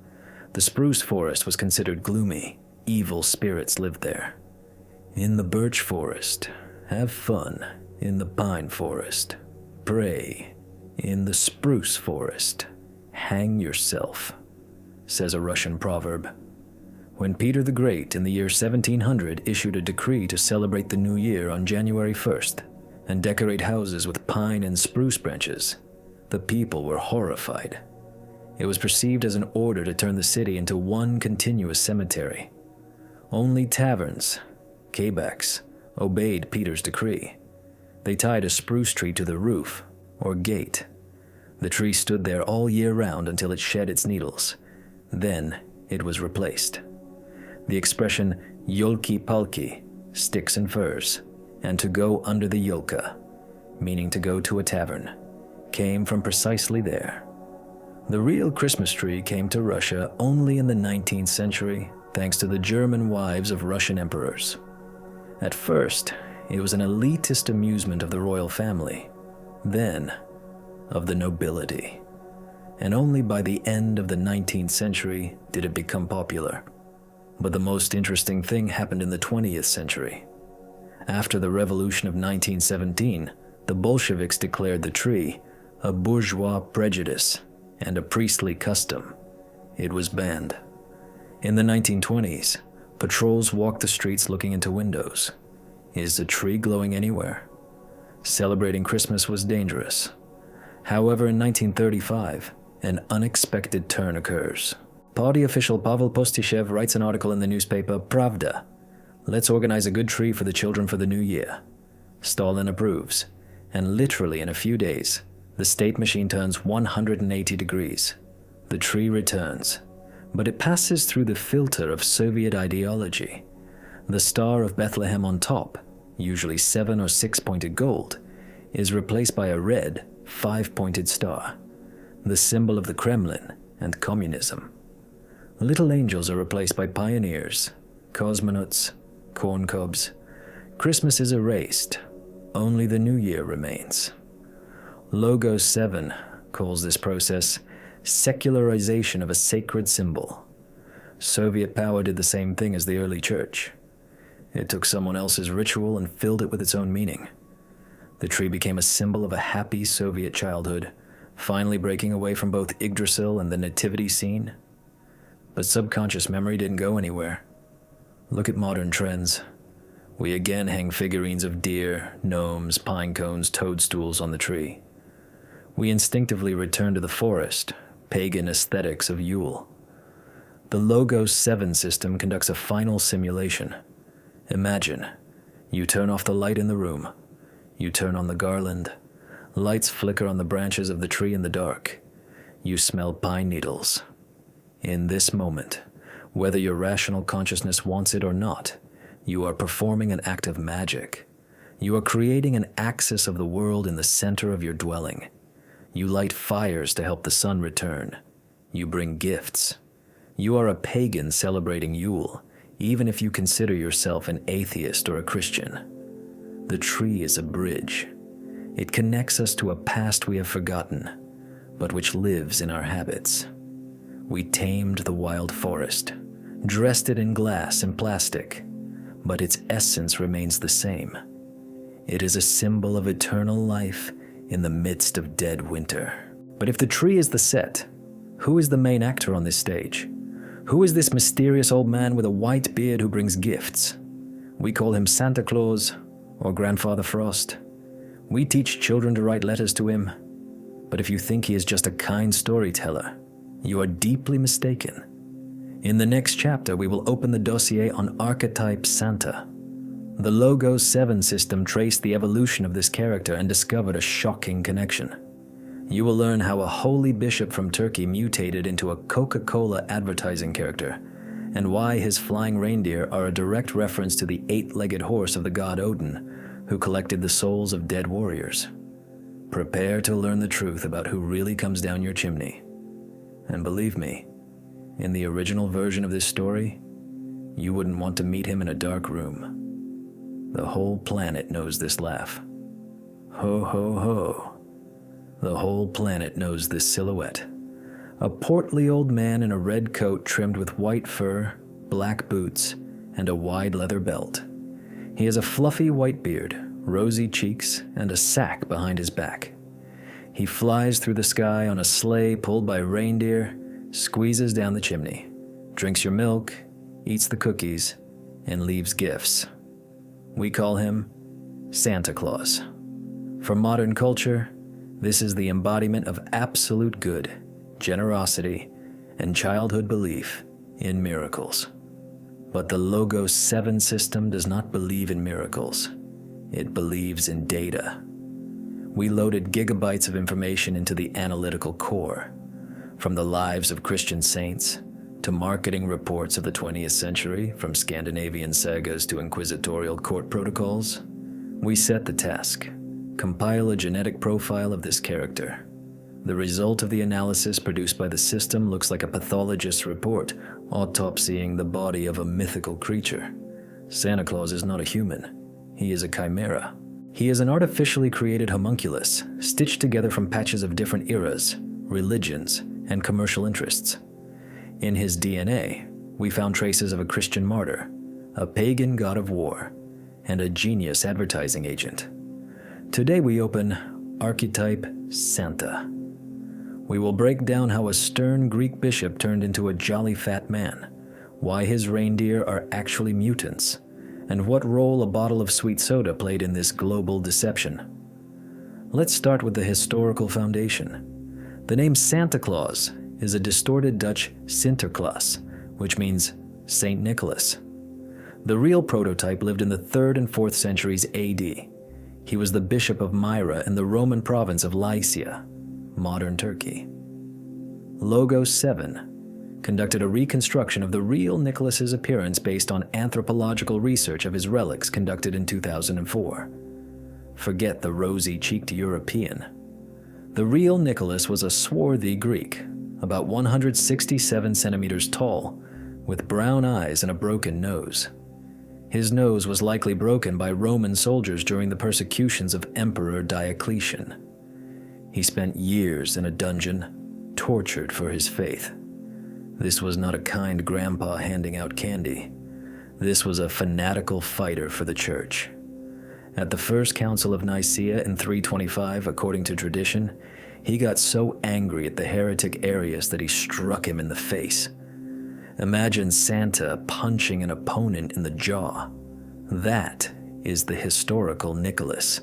The spruce forest was considered gloomy. Evil spirits lived there. In the birch forest, have fun. In the pine forest, pray. In the spruce forest, hang yourself, says a Russian proverb. When Peter the Great in the year 1700 issued a decree to celebrate the new year on January 1st and decorate houses with pine and spruce branches, the people were horrified. It was perceived as an order to turn the city into one continuous cemetery. Only taverns, kabaks, obeyed Peter's decree. They tied a spruce tree to the roof, or gate. The tree stood there all year round until it shed its needles. Then it was replaced. The expression yolki-palki, sticks and furs, and to go under the yolka, meaning to go to a tavern, came from precisely there. The real Christmas tree came to Russia only in the 19th century, thanks to the German wives of Russian emperors. At first, it was an elitist amusement of the royal family, then of the nobility. And only by the end of the 19th century did it become popular. But the most interesting thing happened in the 20th century. After the Revolution of 1917, the Bolsheviks declared the tree a bourgeois prejudice and a priestly custom. It was banned. In the 1920s, patrols walked the streets looking into windows. Is the tree glowing anywhere? Celebrating Christmas was dangerous. However, in 1935, an unexpected turn occurs. Party official Pavel Postishev writes an article in the newspaper Pravda. Let's organize a good tree for the children for the new year. Stalin approves, and literally in a few days, the state machine turns 180 degrees. The tree returns, but it passes through the filter of Soviet ideology. The Star of Bethlehem on top, usually 7 or 6-pointed gold, is replaced by a red, 5-pointed star, the symbol of the Kremlin and communism. Little angels are replaced by pioneers, cosmonauts, corn cobs. Christmas is erased. Only the new year remains. Logo 7 calls this process secularization of a sacred symbol. Soviet power did the same thing as the early church. It took someone else's ritual and filled it with its own meaning. The tree became a symbol of a happy Soviet childhood, finally breaking away from both Yggdrasil and the nativity scene. But subconscious memory didn't go anywhere. Look at modern trends. We again hang figurines of deer, gnomes, pine cones, toadstools on the tree. We instinctively return to the forest, pagan aesthetics of Yule. The Logo 7 system conducts a final simulation. Imagine, you turn off the light in the room. You turn on the garland. Lights flicker on the branches of the tree in the dark. You smell pine needles. In this moment, whether your rational consciousness wants it or not, you are performing an act of magic. You are creating an axis of the world in the center of your dwelling. You light fires to help the sun return. You bring gifts. You are a pagan celebrating Yule, even if you consider yourself an atheist or a Christian. The tree is a bridge. It connects us to a past we have forgotten, but which lives in our habits. We tamed the wild forest, dressed it in glass and plastic, but its essence remains the same. It is a symbol of eternal life in the midst of dead winter. But if the tree is the set, who is the main actor on this stage? Who is this mysterious old man with a white beard who brings gifts? We call him Santa Claus or Grandfather Frost. We teach children to write letters to him. But if you think he is just a kind storyteller, you are deeply mistaken. In the next chapter, we will open the dossier on archetype Santa. The Logo 7 system traced the evolution of this character and discovered a shocking connection. You will learn how a holy bishop from Turkey mutated into a Coca-Cola advertising character, and why his flying reindeer are a direct reference to the 8-legged horse of the god Odin, who collected the souls of dead warriors. Prepare to learn the truth about who really comes down your chimney. And believe me, in the original version of this story, you wouldn't want to meet him in a dark room. The whole planet knows this laugh. Ho ho ho. The whole planet knows this silhouette. A portly old man in a red coat trimmed with white fur, black boots, and a wide leather belt. He has a fluffy white beard, rosy cheeks, and a sack behind his back. He flies through the sky on a sleigh pulled by reindeer, squeezes down the chimney, drinks your milk, eats the cookies, and leaves gifts. We call him Santa Claus. For modern culture, this is the embodiment of absolute good, generosity, and childhood belief in miracles. But the Logos 7 system does not believe in miracles. It believes in data. We loaded gigabytes of information into the analytical core, from the lives of Christian saints to marketing reports of the 20th century, from Scandinavian sagas to inquisitorial court protocols. We set the task: compile a genetic profile of this character. The result of the analysis produced by the system looks like a pathologist's report, autopsying the body of a mythical creature. Santa Claus is not a human. He is a chimera. He is an artificially created homunculus, stitched together from patches of different eras, religions, and commercial interests. In his DNA, we found traces of a Christian martyr, a pagan god of war, and a genius advertising agent. Today we open Archetype Santa. We will break down how a stern Greek bishop turned into a jolly fat man, why his reindeer are actually mutants, and what role a bottle of sweet soda played in this global deception. Let's start with the historical foundation. The name Santa Claus is a distorted Dutch Sinterklaas, which means Saint Nicholas. The real prototype lived in the 3rd and 4th centuries AD. He was the bishop of Myra in the Roman province of Lycia, modern Turkey. Logos 7 conducted a reconstruction of the real Nicholas's appearance based on anthropological research of his relics conducted in 2004. Forget the rosy-cheeked European. The real Nicholas was a swarthy Greek, about 167 centimeters tall, with brown eyes and a broken nose. His nose was likely broken by Roman soldiers during the persecutions of Emperor Diocletian. He spent years in a dungeon, tortured for his faith. This was not a kind grandpa handing out candy. This was a fanatical fighter for the church. At the First Council of Nicaea in 325, according to tradition, he got so angry at the heretic Arius that he struck him in the face. Imagine Santa punching an opponent in the jaw. That is the historical Nicholas.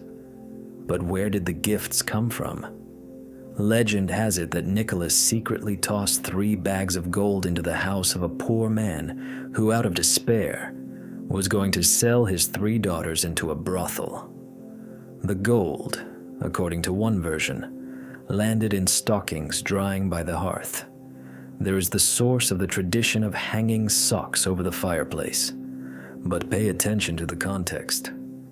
But where did the gifts come from? Legend has it that Nicholas secretly tossed 3 bags of gold into the house of a poor man who, out of despair, was going to sell his 3 daughters into a brothel. The gold, according to one version, landed in stockings drying by the hearth. There is the source of the tradition of hanging socks over the fireplace. But pay attention to the context.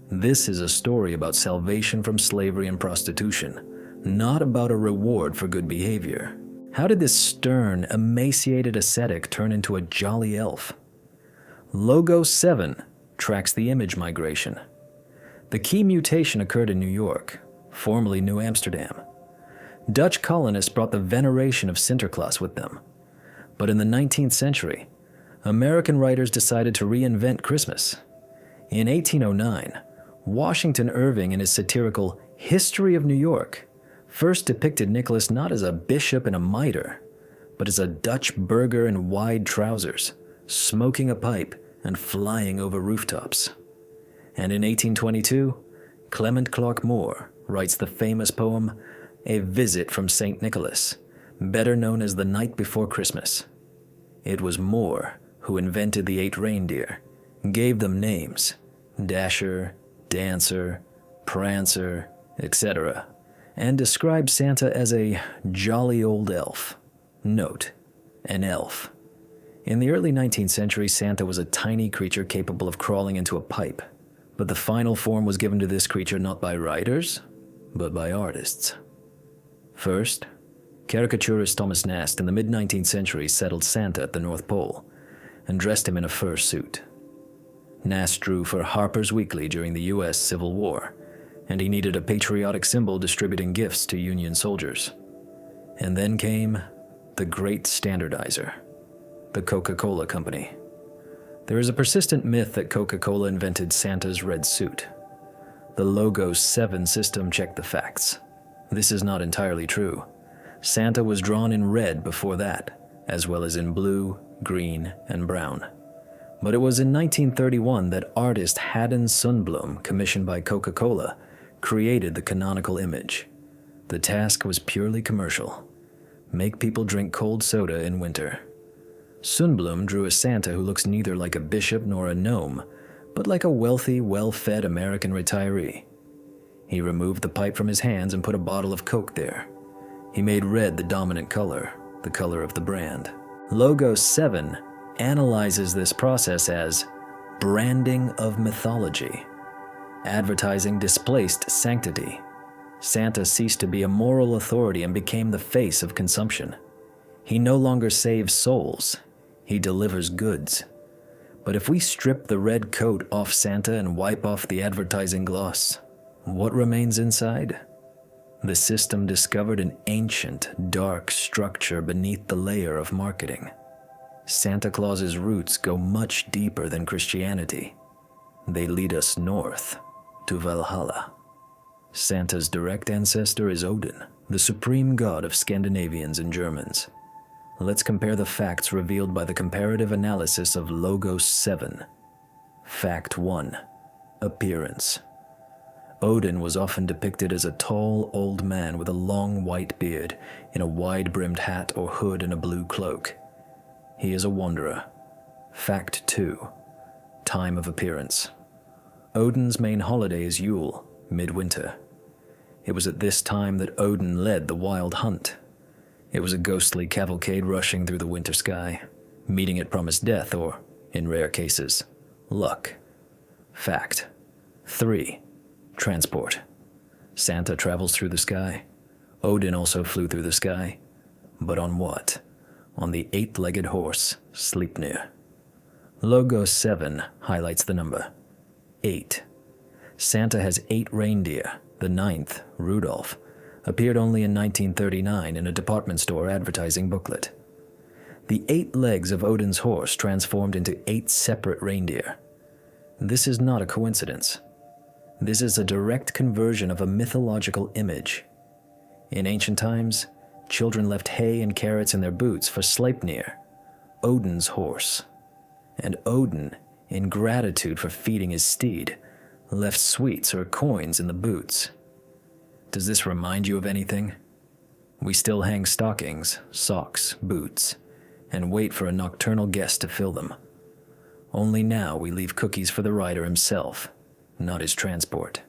This is a story about salvation from slavery and prostitution, not about a reward for good behavior. How did this stern, emaciated ascetic turn into a jolly elf? Logos 7 tracks the image migration. The key mutation occurred in New York, formerly New Amsterdam. Dutch colonists brought the veneration of Sinterklaas with them. But in the 19th century, American writers decided to reinvent Christmas. In 1809, Washington Irving in his satirical History of New York first depicted Nicholas not as a bishop in a mitre, but as a Dutch burgher in wide trousers, smoking a pipe and flying over rooftops. And in 1822, Clement Clarke Moore writes the famous poem, A Visit from St. Nicholas, better known as The Night Before Christmas. It was Moore who invented the 8 reindeer, gave them names, Dasher, Dancer, Prancer, etc., and described Santa as a jolly old elf. Note, an elf. In the early 19th century, Santa was a tiny creature capable of crawling into a pipe, but the final form was given to this creature not by writers, but by artists. First, caricaturist Thomas Nast in the mid-19th century settled Santa at the North Pole and dressed him in a fur suit. Nast drew for Harper's Weekly during the U.S. Civil War, and he needed a patriotic symbol distributing gifts to Union soldiers. And then came the great standardizer, the Coca-Cola Company. There is a persistent myth that Coca-Cola invented Santa's red suit. The logo's 7 system checked the facts. This is not entirely true. Santa was drawn in red before that, as well as in blue, green, and brown. But it was in 1931 that artist Haddon Sundblom, commissioned by Coca-Cola, created the canonical image. The task was purely commercial. Make people drink cold soda in winter. Sundblom drew a Santa who looks neither like a bishop nor a gnome, but like a wealthy, well-fed American retiree. He removed the pipe from his hands and put a bottle of Coke there. He made red the dominant color, the color of the brand. Logo 7 analyzes this process as branding of mythology. Advertising displaced sanctity. Santa ceased to be a moral authority and became the face of consumption. He no longer saves souls, he delivers goods. But if we strip the red coat off Santa and wipe off the advertising gloss, what remains inside? The system discovered an ancient, dark structure beneath the layer of marketing. Santa Claus's roots go much deeper than Christianity. They lead us north to Valhalla. Santa's direct ancestor is Odin, the supreme god of Scandinavians and Germans. Let's compare the facts revealed by the comparative analysis of Logos 7. Fact 1. Appearance. Odin was often depicted as a tall, old man with a long white beard, in a wide-brimmed hat or hood and a blue cloak. He is a wanderer. Fact 2. Time of appearance. Odin's main holiday is Yule, midwinter. It was at this time that Odin led the wild hunt. It was a ghostly cavalcade rushing through the winter sky. Meeting it promised death or, in rare cases, luck. Fact 3. Transport. Santa travels through the sky. Odin also flew through the sky. But on what? On the 8-legged horse, Sleipnir. Logo 7 highlights the number 8. Santa has 8 reindeer. The 9th, Rudolph, appeared only in 1939 in a department store advertising booklet. The 8 legs of Odin's horse transformed into 8 separate reindeer. This is not a coincidence. This is a direct conversion of a mythological image. In ancient times, children left hay and carrots in their boots for Sleipnir, Odin's horse. And Odin, in gratitude for feeding his steed, left sweets or coins in the boots. Does this remind you of anything? We still hang stockings, socks, boots, and wait for a nocturnal guest to fill them. Only now we leave cookies for the rider himself, not his transport.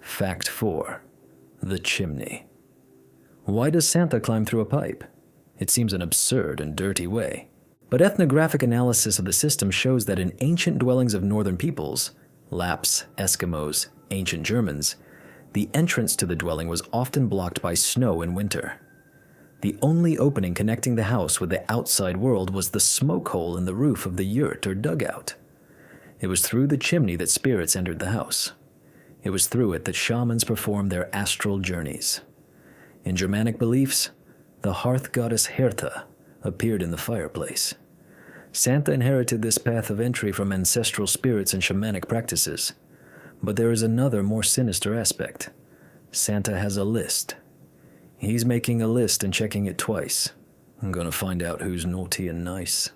Fact 4. The chimney. Why does Santa climb through a pipe? It seems an absurd and dirty way. But ethnographic analysis of the system shows that in ancient dwellings of northern peoples, Lapps, Eskimos, ancient Germans, the entrance to the dwelling was often blocked by snow in winter. The only opening connecting the house with the outside world was the smoke hole in the roof of the yurt or dugout. It was through the chimney that spirits entered the house. It was through it that shamans performed their astral journeys. In Germanic beliefs, the hearth goddess Hertha appeared in the fireplace. Santa inherited this path of entry from ancestral spirits and shamanic practices. But there is another, more sinister aspect. Santa has a list. He's making a list and checking it twice. I'm gonna find out who's naughty and nice.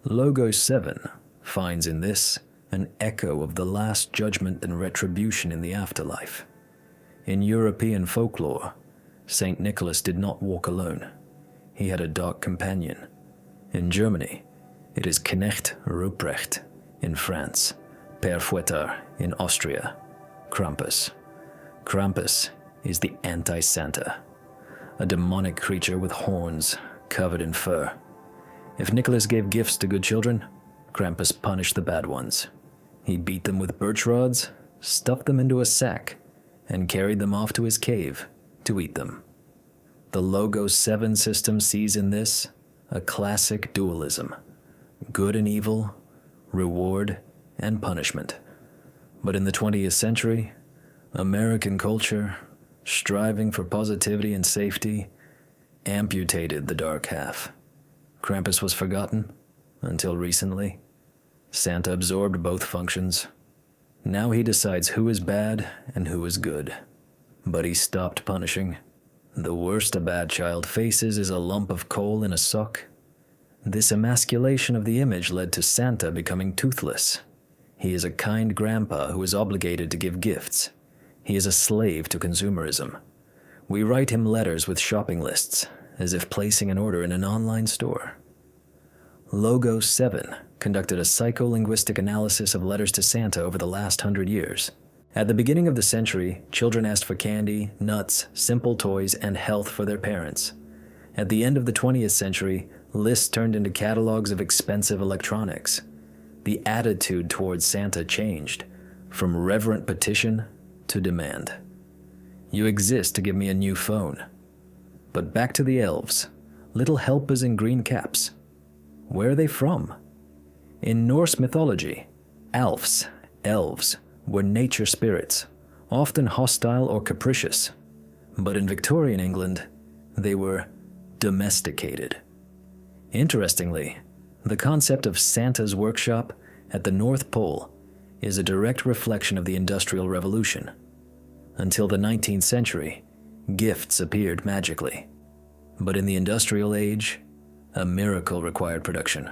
Logo 7 finds in this an echo of the last judgment and retribution in the afterlife. In European folklore, Saint Nicholas did not walk alone. He had a dark companion. In Germany, it is Knecht Ruprecht. In France, Père Fouettard. In Austria, Krampus. Krampus is the anti-Santa, a demonic creature with horns covered in fur. If Nicholas gave gifts to good children, Krampus punished the bad ones. He beat them with birch rods, stuffed them into a sack, and carried them off to his cave to eat them. The Logos 7 system sees in this a classic dualism: good and evil, reward and punishment. But in the 20th century, American culture, striving for positivity and safety, amputated the dark half. Krampus was forgotten until recently. Santa absorbed both functions. Now he decides who is bad and who is good. But he stopped punishing. The worst a bad child faces is a lump of coal in a sock. This emasculation of the image led to Santa becoming toothless. He is a kind grandpa who is obligated to give gifts. He is a slave to consumerism. We write him letters with shopping lists, as if placing an order in an online store. Logos 7 conducted a psycholinguistic analysis of letters to Santa over the last 100 years. At the beginning of the century, children asked for candy, nuts, simple toys, and health for their parents. At the end of the 20th century, lists turned into catalogs of expensive electronics. The attitude towards Santa changed, from reverent petition to demand. You exist to give me a new phone. But back to the elves, little helpers in green caps. Where are they from? In Norse mythology, elves were nature spirits, often hostile or capricious. But in Victorian England, they were domesticated. Interestingly, the concept of Santa's workshop at the North Pole is a direct reflection of the Industrial Revolution. Until the 19th century, gifts appeared magically. But in the Industrial Age, a miracle required production.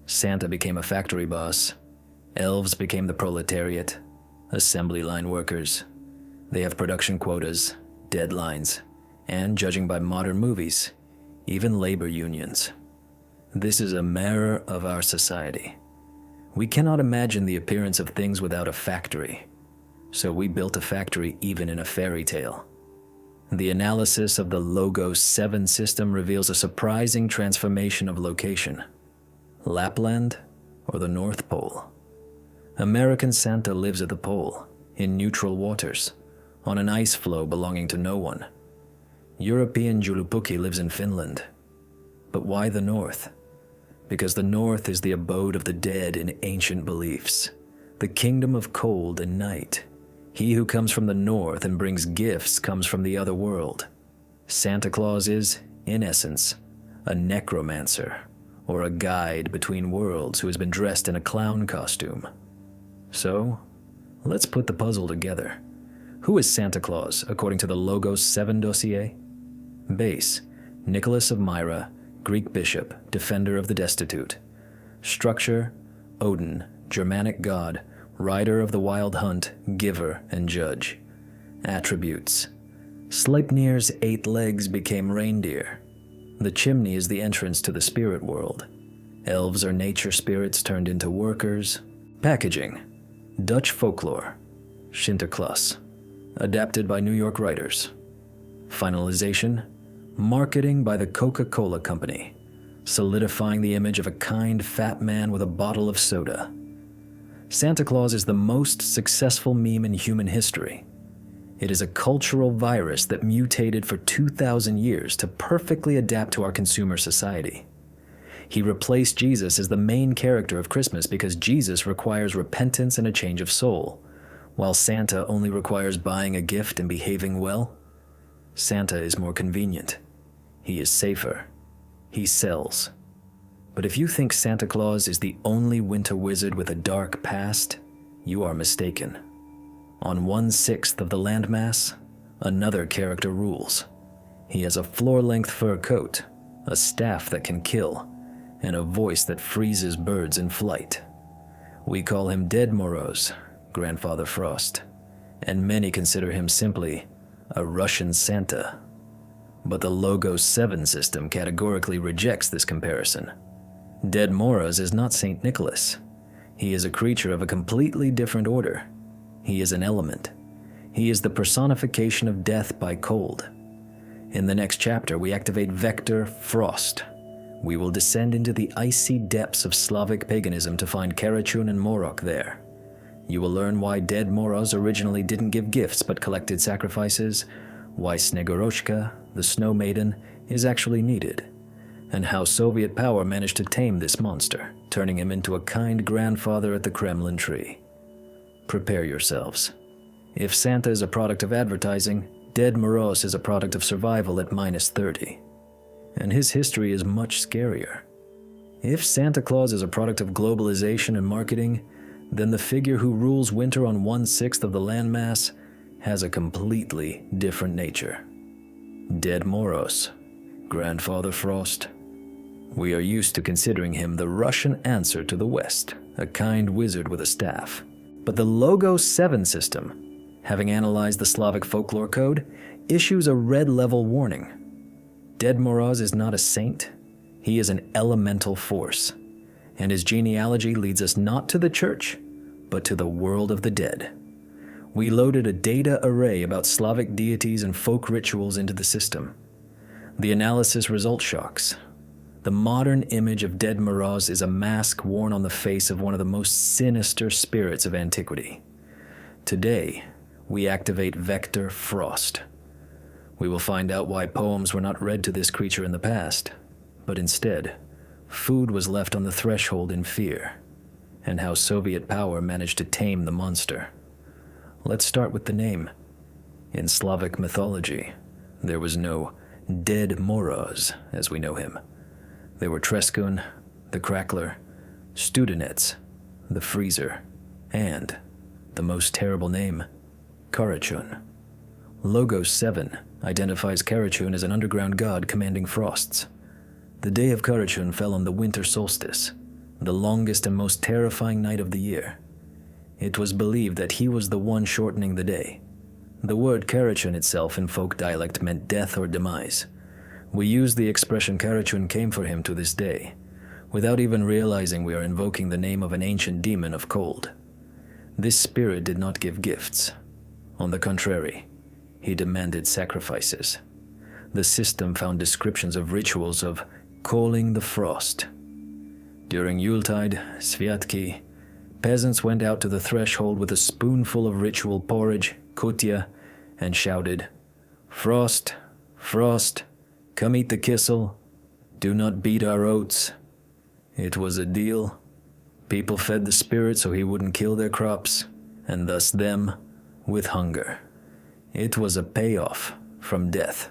Santa became a factory boss. Elves became the proletariat, assembly line workers. They have production quotas, deadlines, and, judging by modern movies, even labor unions. This is a mirror of our society. We cannot imagine the appearance of things without a factory, so we built a factory even in a fairy tale. The analysis of the Logos 7 system reveals a surprising transformation of location. Lapland or the North Pole? American Santa lives at the pole, in neutral waters, on an ice floe belonging to no one. European Joulupukki lives in Finland. But why the North? Because the North is the abode of the dead in ancient beliefs, the kingdom of cold and night. He who comes from the North and brings gifts comes from the other world. Santa Claus is, in essence, a necromancer, or a guide between worlds who has been dressed in a clown costume. So, let's put the puzzle together. Who is Santa Claus, according to the Logos 7 dossier? Base: Nicholas of Myra, Greek bishop, defender of the destitute. Structure: Odin, Germanic god, rider of the wild hunt, giver and judge. Attributes: Sleipnir's 8 legs became reindeer. The chimney is the entrance to the spirit world. Elves are nature spirits turned into workers. Packaging: Dutch folklore, Sinterklaas, adapted by New York writers. Finalization: marketing by the Coca-Cola Company, solidifying the image of a kind fat man with a bottle of soda. Santa Claus is the most successful meme in human history. It is a cultural virus that mutated for 2,000 years to perfectly adapt to our consumer society. He replaced Jesus as the main character of Christmas because Jesus requires repentance and a change of soul, while Santa only requires buying a gift and behaving well. Santa is more convenient. He is safer. He sells. But if you think Santa Claus is the only winter wizard with a dark past, you are mistaken. On 1/6 of the landmass, another character rules. He has a floor-length fur coat, a staff that can kill, and a voice that freezes birds in flight. We call him Dead Moroz, Grandfather Frost, and many consider him simply a Russian Santa. But the Logos 7 system categorically rejects this comparison. Dead Moroz is not Saint Nicholas. He is a creature of a completely different order. He is an element. He is the personification of death by cold. In the next chapter, we activate Vector Frost. We will descend into the icy depths of Slavic paganism to find Karachun and Morok there. You will learn why dead Moros originally didn't give gifts but collected sacrifices, why Snegoroshka, the Snow Maiden, is actually needed, and how Soviet power managed to tame this monster, turning him into a kind grandfather at the Kremlin tree. Prepare yourselves. If Santa is a product of advertising, Dead Moroz is a product of survival at -30. And his history is much scarier. If Santa Claus is a product of globalization and marketing, then the figure who rules winter on 1/6 of the landmass has a completely different nature. Dead Moros, Grandfather Frost. We are used to considering him the Russian answer to the West, a kind wizard with a staff. But the Logos 7 system, having analyzed the Slavic folklore code, issues a red level warning. Dead Moroz is not a saint, he is an elemental force, and his genealogy leads us not to the church, but to the world of the dead. We loaded a data array about Slavic deities and folk rituals into the system. The analysis result shocks. The modern image of Dead Moroz is a mask worn on the face of one of the most sinister spirits of antiquity. Today, we activate Vector Frost. We will find out why poems were not read to this creature in the past, but instead, food was left on the threshold in fear, and how Soviet power managed to tame the monster. Let's start with the name. In Slavic mythology, there was no Dead Moroz as we know him. There were Treskun, the Crackler, Studenets, the Freezer, and, the most terrible name, Karachun. Logos 7 identifies Karachun as an underground god commanding frosts. The day of Karachun fell on the winter solstice, the longest and most terrifying night of the year. It was believed that he was the one shortening the day. The word Karachun itself in folk dialect meant death or demise. We use the expression Karachun came for him to this day, without even realizing we are invoking the name of an ancient demon of cold. This spirit did not give gifts. On the contrary, he demanded sacrifices. The system found descriptions of rituals of calling the frost. During Yuletide, Sviatki, peasants went out to the threshold with a spoonful of ritual porridge, kutya, and shouted, "Frost, Frost, come eat the kissel. Do not beat our oats." It was a deal. People fed the spirit so he wouldn't kill their crops, and thus them, with hunger. It was a payoff from death.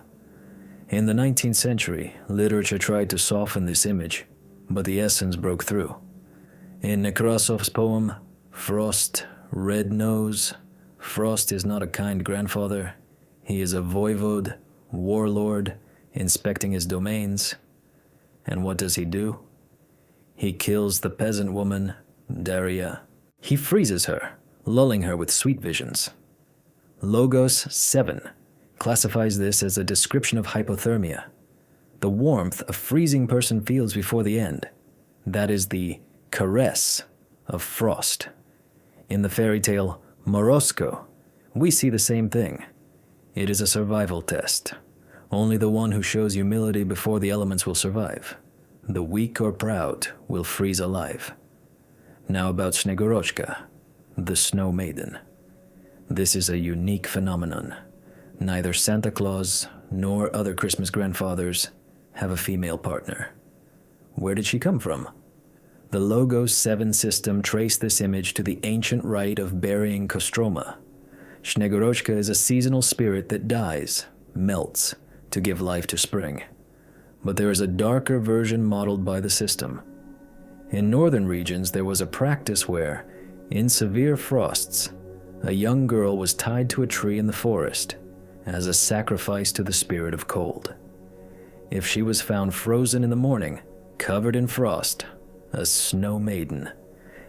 In the 19th century, literature tried to soften this image, but the essence broke through. In Nekrasov's poem, Frost, Red Nose, Frost is not a kind grandfather. He is a voivode, warlord, inspecting his domains. And what does he do? He kills the peasant woman, Daria. He freezes her, lulling her with sweet visions. Logos 7 classifies this as a description of hypothermia, the warmth a freezing person feels before the end. That is the caress of frost. In the fairy tale Morosko, we see the same thing. It is a survival test. Only the one who shows humility before the elements will survive. The weak or proud will freeze alive. Now about Snegoroshka, the Snow Maiden. This is a unique phenomenon. Neither Santa Claus nor other Christmas grandfathers have a female partner. Where did she come from? The Logos 7 system traced this image to the ancient rite of burying Kostroma. Snegoroshka is a seasonal spirit that dies, melts, to give life to spring. But there is a darker version modeled by the system. In northern regions, there was a practice where, in severe frosts, a young girl was tied to a tree in the forest as a sacrifice to the spirit of cold. If she was found frozen in the morning, covered in frost, a snow maiden,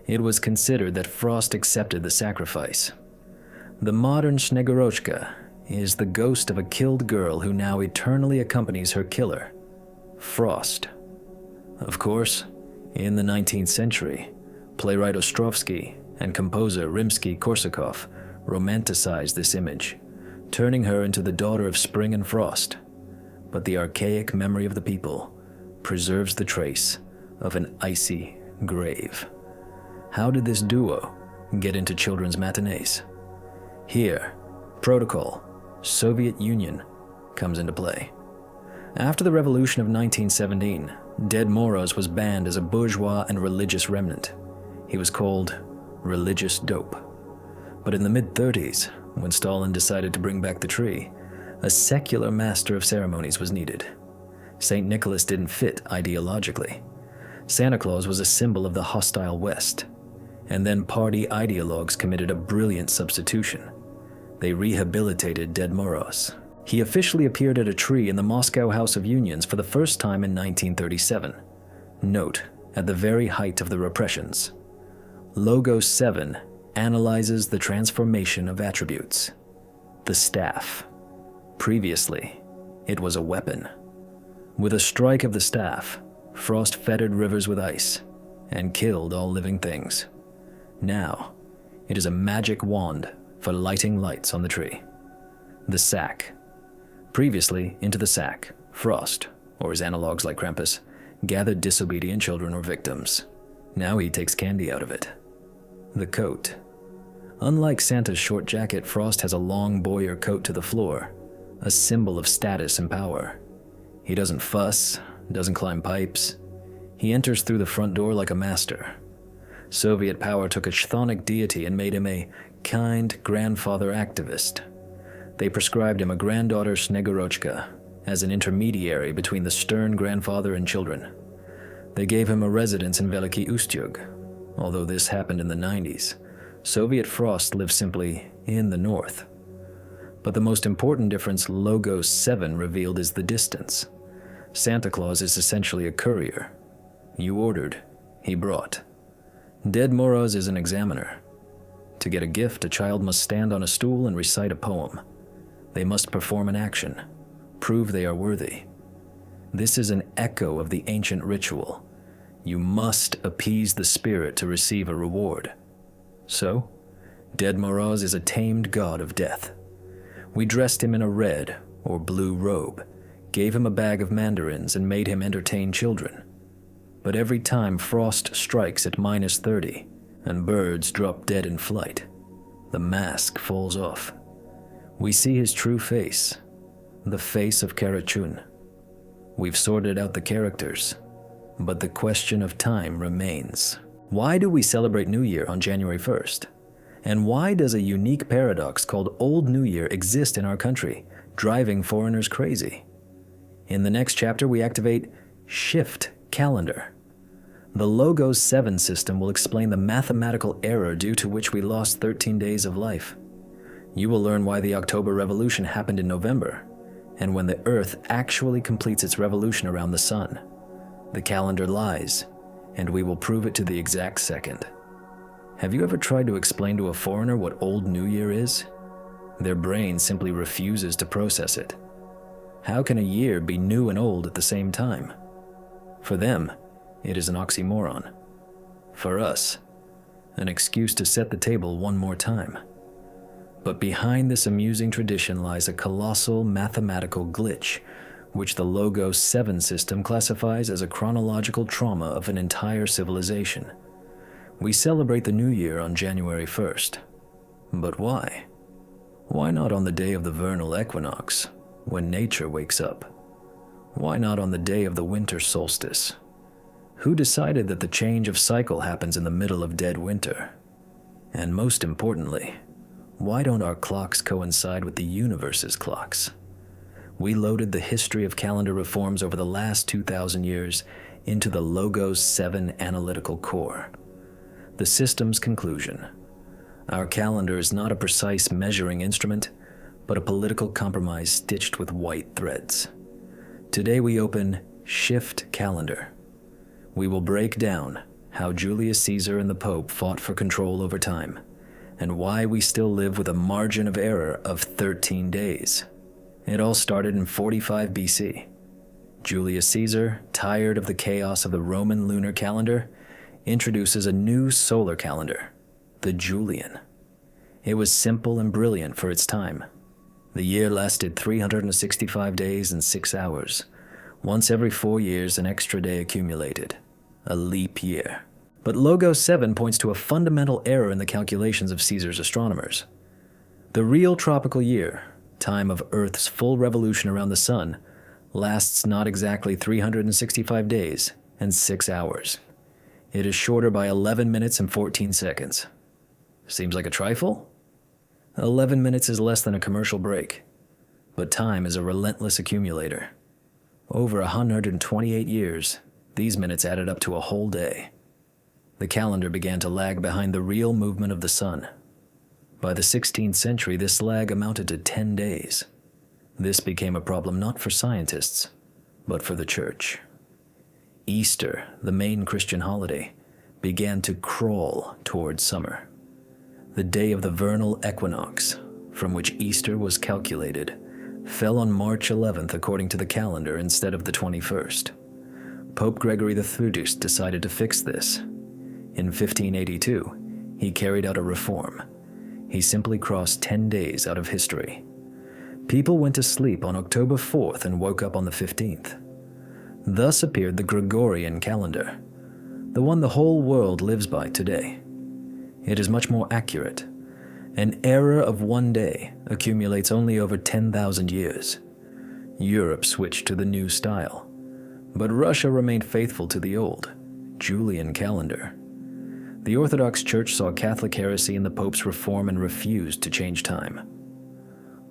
it was considered that frost accepted the sacrifice. The modern Snegoroshka is the ghost of a killed girl who now eternally accompanies her killer, Frost. Of course, in the 19th century, playwright Ostrovsky and composer Rimsky-Korsakov romanticized this image, turning her into the daughter of spring and frost. But the archaic memory of the people preserves the trace of an icy grave. How did this duo, get into children's matinees. Here, protocol, Soviet Union, comes into play. After the revolution of 1917, Ded Moroz was banned as a bourgeois and religious remnant. He was called religious dope. But in the mid-30s, when Stalin decided to bring back the tree, a secular master of ceremonies was needed. St. Nicholas didn't fit ideologically. Santa Claus was a symbol of the hostile West. And then party ideologues committed a brilliant substitution. They rehabilitated Ded Moroz. He officially appeared at a tree in the Moscow House of Unions for the first time in 1937. Note, at the very height of the repressions. Logo 7 analyzes the transformation of attributes. The staff. Previously, it was a weapon. With a strike of the staff, Frost fettered rivers with ice and killed all living things. Now, it is a magic wand for lighting lights on the tree. The sack. Previously, into the sack, Frost, or his analogs like Krampus, gathered disobedient children or victims. Now he takes candy out of it. The coat. Unlike Santa's short jacket, Frost has a long boyer coat to the floor, a symbol of status and power. He doesn't fuss, doesn't climb pipes. He enters through the front door like a master. Soviet power took a chthonic deity and made him a kind grandfather activist. They prescribed him a granddaughter Snegorochka as an intermediary between the stern grandfather and children. They gave him a residence in Veliki Ustyug. Although this happened in the 90s, Soviet Frost lived simply in the north. But the most important difference Logo 7 revealed is the distance. Santa Claus is essentially a courier. You ordered, he brought. Ded Moroz is an examiner. To get a gift, a child must stand on a stool and recite a poem. They must perform an action, prove they are worthy. This is an echo of the ancient ritual. You must appease the spirit to receive a reward. So, Ded Moroz is a tamed god of death. We dressed him in a red or blue robe, gave him a bag of mandarins, and made him entertain children. But every time Frost strikes at -30 and birds drop dead in flight, the mask falls off. We see his true face, the face of Karachun. We've sorted out the characters, but the question of time remains. Why do we celebrate New Year on January 1st? And why does a unique paradox called Old New Year exist in our country, driving foreigners crazy? In the next chapter, we activate Shift Calendar. The Logo 7 system will explain the mathematical error due to which we lost 13 days of life. You will learn why the October Revolution happened in November, and when the Earth actually completes its revolution around the Sun. The calendar lies, and we will prove it to the exact second. Have you ever tried to explain to a foreigner what Old New Year is? Their brain simply refuses to process it. How can a year be new and old at the same time? For them, it is an oxymoron. For us, an excuse to set the table one more time. But behind this amusing tradition lies a colossal mathematical glitch, which the Logo 7 system classifies as a chronological trauma of an entire civilization. We celebrate the New Year on January 1st. But why? Why not on the day of the vernal equinox, when nature wakes up? Why not on the day of the winter solstice? Who decided that the change of cycle happens in the middle of dead winter? And most importantly, why don't our clocks coincide with the universe's clocks? We loaded the history of calendar reforms over the last 2,000 years into the Logo 7 analytical core. The system's conclusion: our calendar is not a precise measuring instrument, but a political compromise stitched with white threads. Today we open Shift Calendar. We will break down how Julius Caesar and the Pope fought for control over time, and why we still live with a margin of error of 13 days. It all started in 45 BC. Julius Caesar, tired of the chaos of the Roman lunar calendar, introduces a new solar calendar, the Julian. It was simple and brilliant for its time. The year lasted 365 days and 6 hours. Once every 4 years, an extra day accumulated, a leap year. But Logo 7 points to a fundamental error in the calculations of Caesar's astronomers. The real tropical year, time of Earth's full revolution around the sun, lasts not exactly 365 days and 6 hours. It is shorter by 11 minutes and 14 seconds. Seems like a trifle? 11 minutes is less than a commercial break, but time is a relentless accumulator. Over 128 years, these minutes added up to a whole day. The calendar began to lag behind the real movement of the sun. By the 16th century, this lag amounted to 10 days. This became a problem not for scientists, but for the church. Easter, the main Christian holiday, began to crawl towards summer. The day of the vernal equinox, from which Easter was calculated, fell on March 11th according to the calendar instead of the 21st. Pope Gregory XIII decided to fix this. In 1582, he carried out a reform. He simply crossed 10 days out of history. People went to sleep on October 4th and woke up on the 15th. Thus appeared the Gregorian calendar, the one the whole world lives by today. It is much more accurate. An error of one day accumulates only over 10,000 years. Europe switched to the new style, but Russia remained faithful to the old, Julian calendar. The Orthodox Church saw Catholic heresy in the Pope's reform and refused to change time.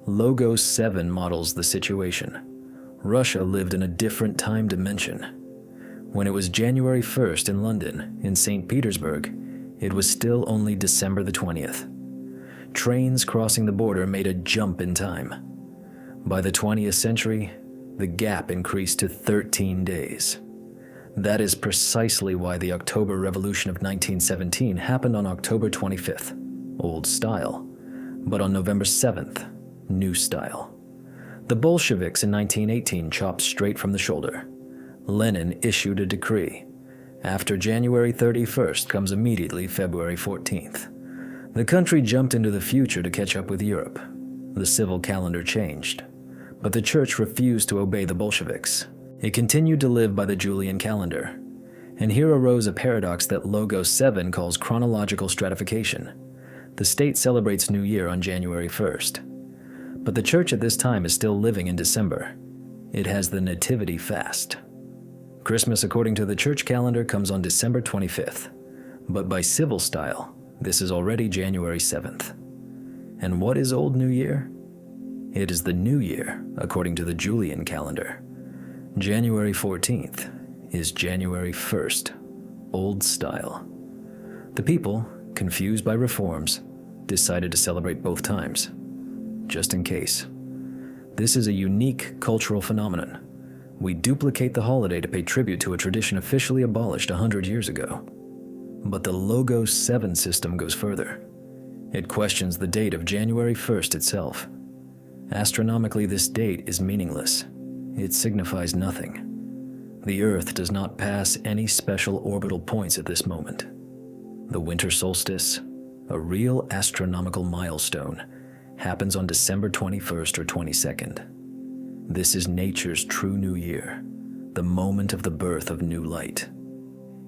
Logos 7 models the situation. Russia lived in a different time dimension. When it was January 1st in London, in St. Petersburg, it was still only December the 20th. Trains crossing the border made a jump in time. By the 20th century, the gap increased to 13 days. That is precisely why the October Revolution of 1917 happened on October 25th, old style, but on November 7th, new style. The Bolsheviks in 1918 chopped straight from the shoulder. Lenin issued a decree. After January 31st comes immediately February 14th. The country jumped into the future to catch up with Europe. The civil calendar changed, but the church refused to obey the Bolsheviks. It continued to live by the Julian calendar. And here arose a paradox that Logos 7 calls chronological stratification. The state celebrates New Year on January 1st. But the church at this time is still living in December. It has the Nativity fast. Christmas, according to the church calendar, comes on December 25th. But by civil style, this is already January 7th. And what is Old New Year? It is the New Year, according to the Julian calendar. January 14th is January 1st, old style. The people, confused by reforms, decided to celebrate both times, just in case. This is a unique cultural phenomenon. We duplicate the holiday to pay tribute to a tradition officially abolished 100 years ago. But the Logos 7 system goes further. It questions the date of January 1st itself. Astronomically, this date is meaningless. It signifies nothing. The Earth does not pass any special orbital points at this moment. The winter solstice, a real astronomical milestone, happens on December 21st or 22nd. This is nature's true new year, the moment of the birth of new light.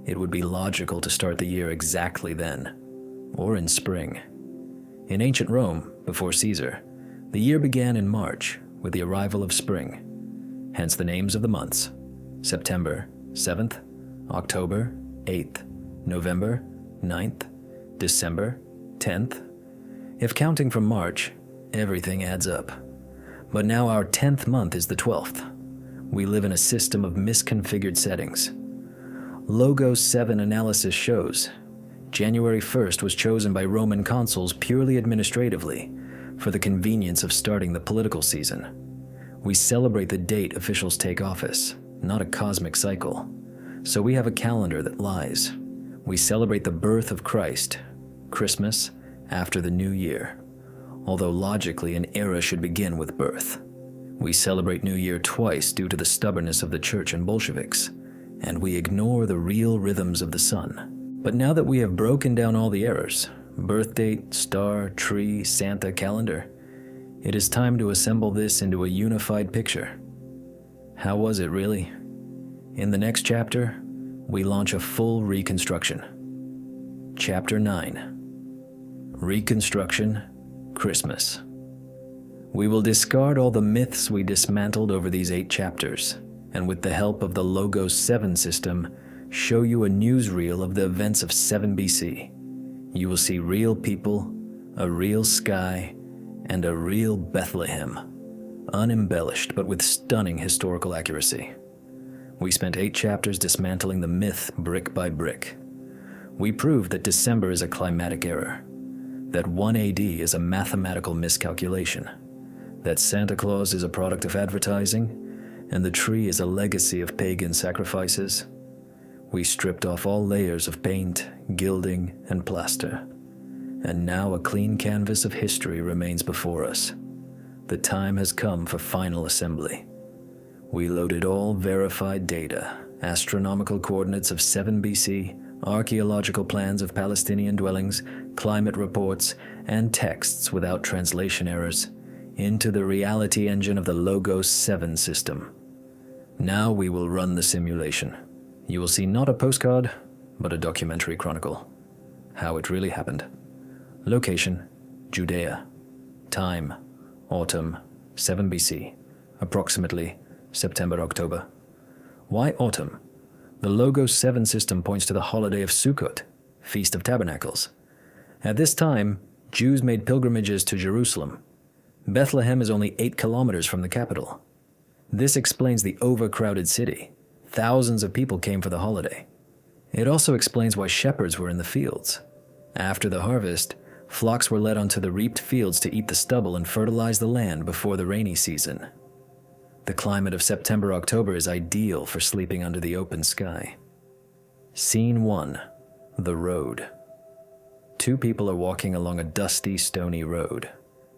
It would be logical to start the year exactly then, or in spring. In ancient Rome, before Caesar, the year began in March with the arrival of spring. Hence the names of the months: September 7th, October 8th, November 9th, December 10th. If counting from March, everything adds up. But now our 10th month is the 12th. We live in a system of misconfigured settings. Logos 7 analysis shows January 1st was chosen by Roman consuls purely administratively for the convenience of starting the political season. We celebrate the date officials take office, not a cosmic cycle. So we have a calendar that lies. We celebrate the birth of Christ, Christmas, after the new year. Although logically an era should begin with birth. We celebrate New Year twice due to the stubbornness of the church and Bolsheviks, and we ignore the real rhythms of the sun. But now that we have broken down all the errors, birth date, star, tree, Santa, calendar, it is time to assemble this into a unified picture. How was it really? In the next chapter, we launch a full reconstruction. Chapter 9. Reconstruction, Christmas. We will discard all the myths we dismantled over these 8 chapters, and with the help of the Logos 7 system, show you a newsreel of the events of 7 BC. You will see real people, a real sky, and a real Bethlehem, unembellished but with stunning historical accuracy. We spent 8 chapters dismantling the myth brick by brick. We proved that December is a climatic error, that 1 AD is a mathematical miscalculation, that Santa Claus is a product of advertising, and the tree is a legacy of pagan sacrifices. We stripped off all layers of paint, gilding, and plaster, and now a clean canvas of history remains before us. The time has come for final assembly. We loaded all verified data, astronomical coordinates of 7 BC, archaeological plans of Palestinian dwellings, climate reports, and texts without translation errors into the reality engine of the Logos 7 system. Now we will run the simulation. You will see not a postcard, but a documentary chronicle. How it really happened. Location, Judea. Time, autumn, 7 BC, approximately September-October. Why autumn? The Logos 7 system points to the holiday of Sukkot, Feast of Tabernacles. At this time, Jews made pilgrimages to Jerusalem. Bethlehem is only 8 kilometers from the capital. This explains the overcrowded city. Thousands of people came for the holiday. It also explains why shepherds were in the fields. After the harvest, flocks were led onto the reaped fields to eat the stubble and fertilize the land before the rainy season. The climate of September-October is ideal for sleeping under the open sky. Scene 1. The road. 2 people are walking along a dusty, stony road.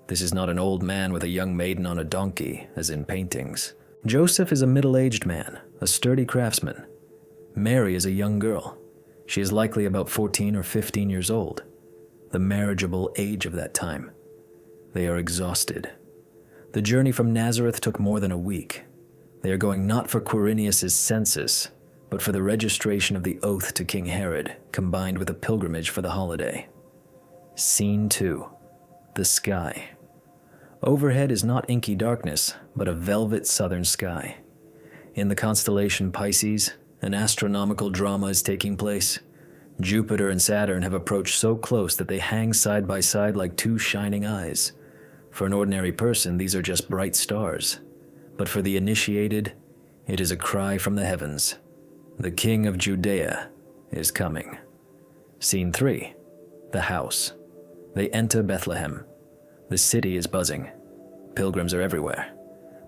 This is not an old man with a young maiden on a donkey, as in paintings. Joseph is a middle-aged man, a sturdy craftsman. Mary is a young girl. She is likely about 14 or 15 years old, the marriageable age of that time. They are exhausted. The journey from Nazareth took more than a week. They are going not for Quirinius's census, but for the registration of the oath to King Herod, combined with a pilgrimage for the holiday. Scene 2. The sky. Overhead is not inky darkness, but a velvet southern sky. In the constellation Pisces, an astronomical drama is taking place. Jupiter and Saturn have approached so close that they hang side by side like 2 shining eyes. For an ordinary person, these are just bright stars. But for the initiated, it is a cry from the heavens. The King of Judea is coming. Scene 3. The house. They enter Bethlehem. The city is buzzing. Pilgrims are everywhere.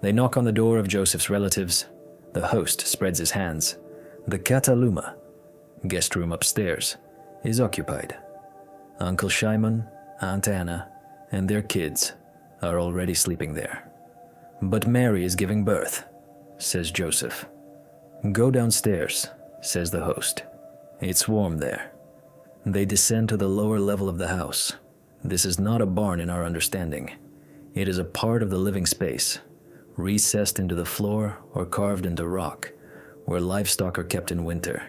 They knock on the door of Joseph's relatives. The host spreads his hands. The Kataluma, guest room upstairs, is occupied. Uncle Shimon, Aunt Anna, and their kids are already sleeping there. But Mary is giving birth, says Joseph. Go downstairs, says the host. It's warm there. They descend to the lower level of the house. This is not a barn in our understanding. It is a part of the living space, recessed into the floor or carved into rock, where livestock are kept in winter.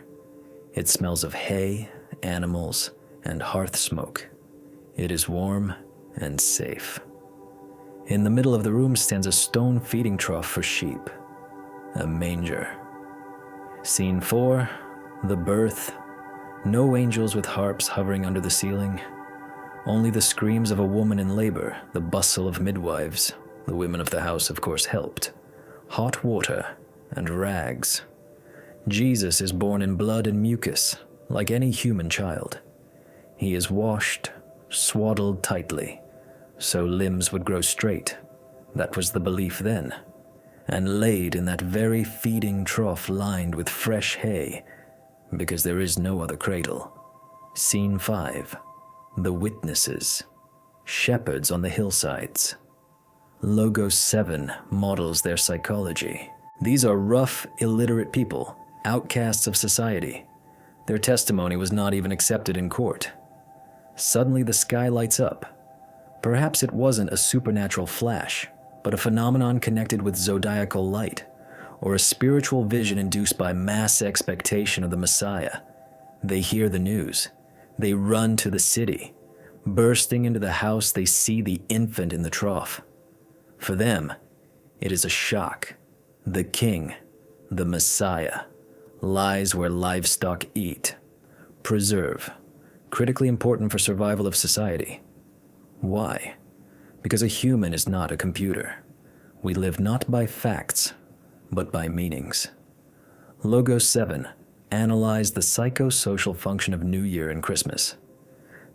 It smells of hay, animals, and hearth smoke. It is warm and safe. In the middle of the room stands a stone feeding trough for sheep, a manger. Scene 4, the birth. No angels with harps hovering under the ceiling. Only the screams of a woman in labor, the bustle of midwives. The women of the house, of course, helped. Hot water and rags. Jesus is born in blood and mucus, like any human child. He is washed, swaddled tightly, so limbs would grow straight. That was the belief then. And laid in that very feeding trough lined with fresh hay, because there is no other cradle. Scene 5. The witnesses. Shepherds on the hillsides. Logos 7 models their psychology. These are rough, illiterate people, outcasts of society. Their testimony was not even accepted in court. Suddenly the sky lights up. Perhaps it wasn't a supernatural flash, but a phenomenon connected with zodiacal light, or a spiritual vision induced by mass expectation of the Messiah. They hear the news. They run to the city. Bursting into the house, they see the infant in the trough. For them, it is a shock. The king, the Messiah, lies where livestock eat. Preserve. Critically important for survival of society. Why? Because a human is not a computer. We live not by facts, but by meanings. Logos 7 analyze the psychosocial function of New Year and Christmas.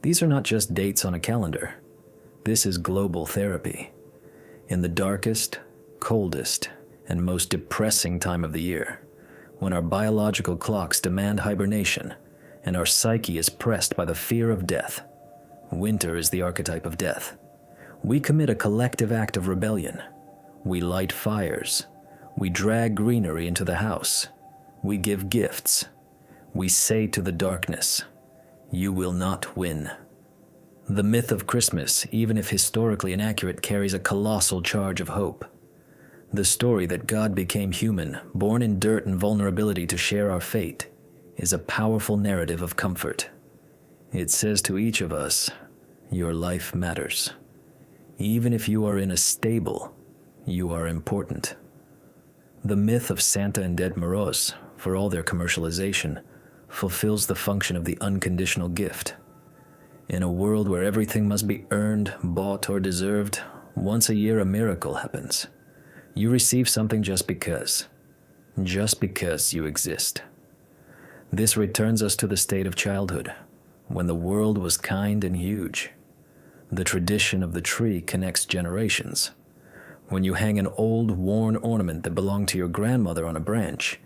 These are not just dates on a calendar. This is global therapy. In the darkest, coldest, and most depressing time of the year, when our biological clocks demand hibernation and our psyche is pressed by the fear of death, winter is the archetype of death. We commit a collective act of rebellion. We light fires. We drag greenery into the house. We give gifts. We say to the darkness, "You will not win." The myth of Christmas, even if historically inaccurate, carries a colossal charge of hope. The story that God became human, born in dirt and vulnerability to share our fate, is a powerful narrative of comfort. It says to each of us, your life matters. Even if you are in a stable, you are important. The myth of Santa and Dead Moros, for all their commercialization, fulfills the function of the unconditional gift. In a world where everything must be earned, bought, or deserved, once a year a miracle happens. You receive something just because you exist. This returns us to the state of childhood, when the world was kind and huge. The tradition of the tree connects generations. When you hang an old, worn ornament that belonged to your grandmother on a branch,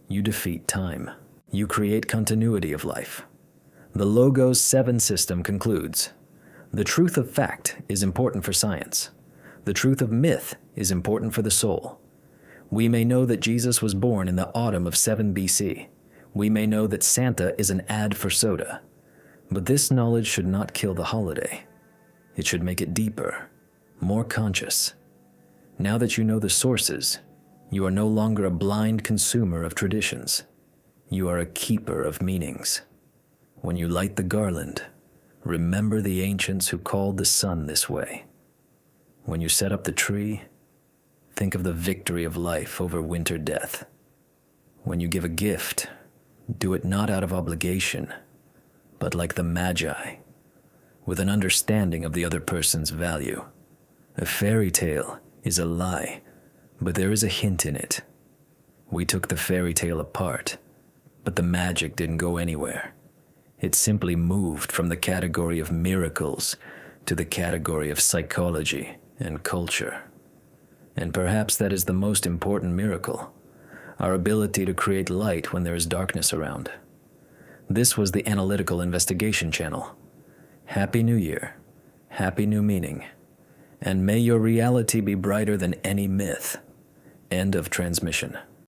you defeat time. You create continuity of life. The Logos 7 system concludes, the truth of fact is important for science. The truth of myth is important for the soul. We may know that Jesus was born in the autumn of 7 BC. We may know that Santa is an ad for soda. But this knowledge should not kill the holiday. It should make it deeper, more conscious. Now that you know the sources, you are no longer a blind consumer of traditions. You are a keeper of meanings. When you light the garland, remember the ancients who called the sun this way. When you set up the tree, think of the victory of life over winter death. When you give a gift, do it not out of obligation, but like the Magi, with an understanding of the other person's value. A fairy tale is a lie, but there is a hint in it. We took the fairy tale apart, but the magic didn't go anywhere. It simply moved from the category of miracles to the category of psychology and culture. And perhaps that is the most important miracle, our ability to create light when there is darkness around. This was the Analytical Investigation Channel. Happy New Year, happy new meaning, and may your reality be brighter than any myth. End of transmission.